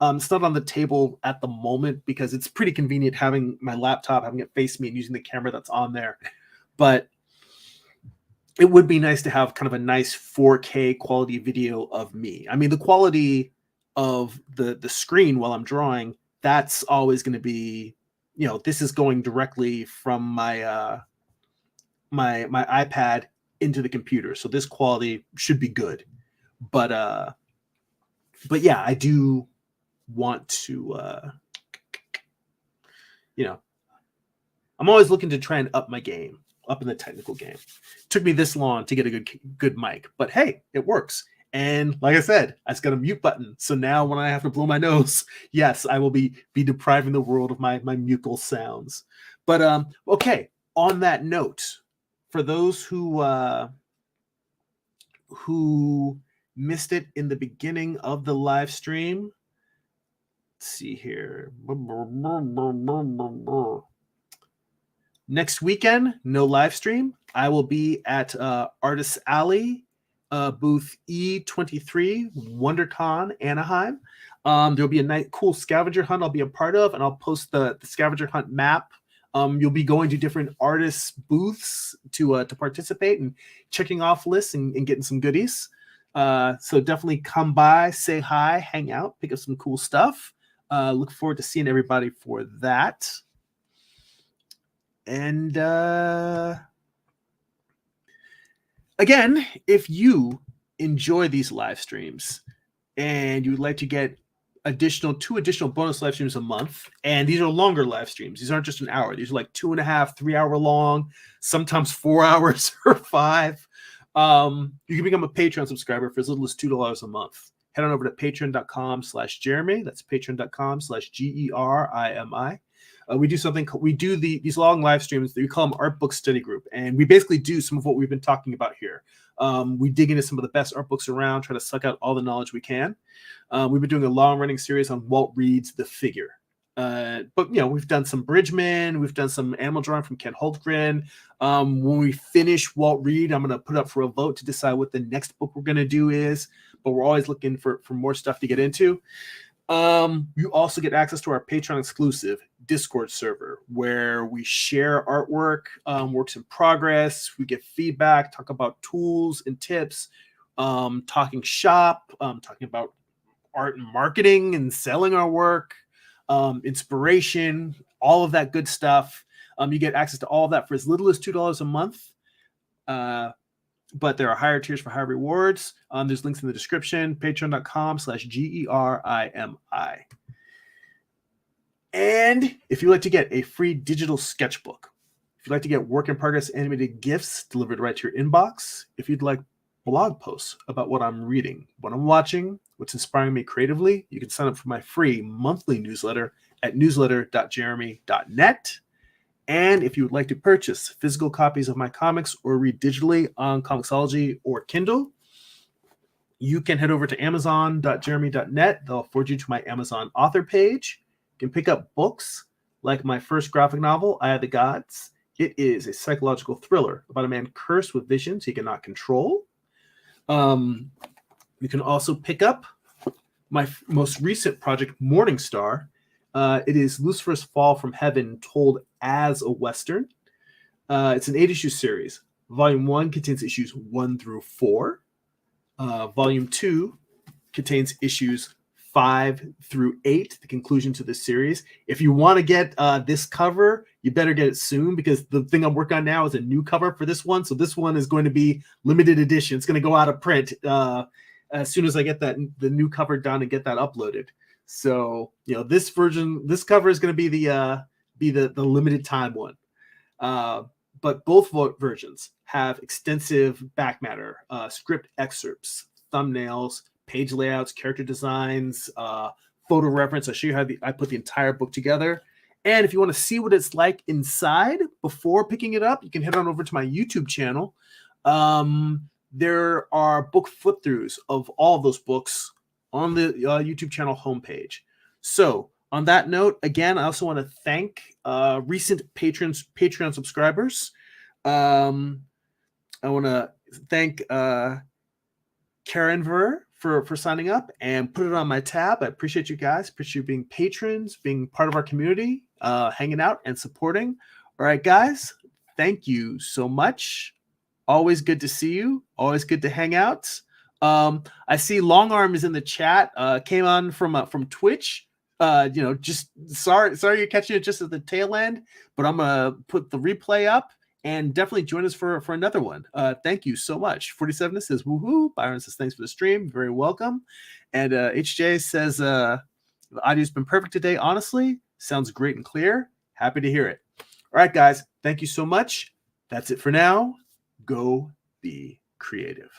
It's not on the table at the moment because it's pretty convenient having my laptop, having it face me and using the camera that's on there. But it would be nice to have kind of a nice 4K quality video of me. I mean, the quality of the screen while I'm drawing, that's always going to be, this is going directly from my my iPad into the computer. So this quality should be good. But yeah, I do want to I'm always looking to try and up my game, up in the technical game. It took me this long to get a good mic, but hey, it works. And like I said, I just got a mute button. So now when I have to blow my nose, yes, I will be depriving the world of my mucal sounds. But okay, on that note, for those who missed it in the beginning of the live stream, let's see here. Next weekend, no live stream. I will be at Artists Alley, booth E23, WonderCon Anaheim. There'll be a nice, cool scavenger hunt I'll be a part of, and I'll post the scavenger hunt map. You'll be going to different artists' booths to participate and checking off lists and getting some goodies. So definitely come by, say hi, hang out, pick up some cool stuff. Look forward to seeing everybody for that. And again, if you enjoy these live streams and you would like to get two additional bonus live streams a month, and these are longer live streams. These aren't just an hour. These are like 2.5, 3 hour long, sometimes 4 hours or 5. You can become a Patreon subscriber for as little as $2 a month. Head on over to patreon.com/Jeremy. That's patreon.com/GERIMI. We do these long live streams that we call them Art Book Study Group. And we basically do some of what we've been talking about here. We dig into some of the best art books around, try to suck out all the knowledge we can. We've been doing a long running series on Walt Reed's The Figure. But we've done some Bridgman, we've done some animal drawing from Ken Holtgren. When we finish Walt Reed, I'm going to put up for a vote to decide what the next book we're going to do is. But we're always looking for more stuff to get into. You also get access to our Patreon exclusive Discord server where we share artwork, works in progress. We get feedback, talk about tools and tips, talking shop, talking about art and marketing and selling our work, inspiration, all of that good stuff. You get access to all of that for as little as $2 a month. But there are higher tiers for higher rewards. There's links in the description, patreon.com/GERIMI. And if you'd like to get a free digital sketchbook, if you'd like to get work in progress animated GIFs delivered right to your inbox, if you'd like blog posts about what I'm reading, what I'm watching, what's inspiring me creatively, you can sign up for my free monthly newsletter at newsletter.jeremy.net. And if you would like to purchase physical copies of my comics or read digitally on Comixology or Kindle, you can head over to amazon.jeremy.net. They'll forward you to my Amazon author page. You can pick up books Like my first graphic novel, Eye of the Gods, it is a psychological thriller about a man cursed with visions he cannot control. You can also pick up my most recent project, Morningstar. It is Lucifer's Fall from Heaven told as a Western. It's an 8-issue series. Volume 1 contains issues 1 through 4. Volume 2 contains issues 5 through 8, the conclusion to this series. If you want to get this cover, you better get it soon, because the thing I'm working on now is a new cover for this one. So this one is going to be limited edition. It's going to go out of print as soon as I get the new cover done and get that uploaded. So, you know, this cover is going to be the limited time one. But both versions have extensive back matter, script excerpts, thumbnails, page layouts, character designs, photo reference. I'll show you how I put the entire book together. And if you want to see what it's like inside before picking it up, you can head on over to my YouTube channel. There are book flip-throughs of all of those books on the YouTube channel homepage. So on that note, again, I also want to thank recent Patreon subscribers. I want to thank Karen Ver for signing up and put it on my tab. I appreciate you guys. Appreciate you being patrons, being part of our community, hanging out and supporting. All right, guys, thank you so much. Always good to see you. Always good to hang out. I see Long Arm is in the chat. Came on from Twitch. Just sorry you're catching it just at the tail end, but I'm gonna put the replay up and definitely join us for another one. Thank you so much. 47 says woohoo. Byron says thanks for the stream. Very welcome. And HJ says the audio's been perfect today. Honestly, sounds great and clear. Happy to hear it. All right, guys. Thank you so much. That's it for now. Go be creative.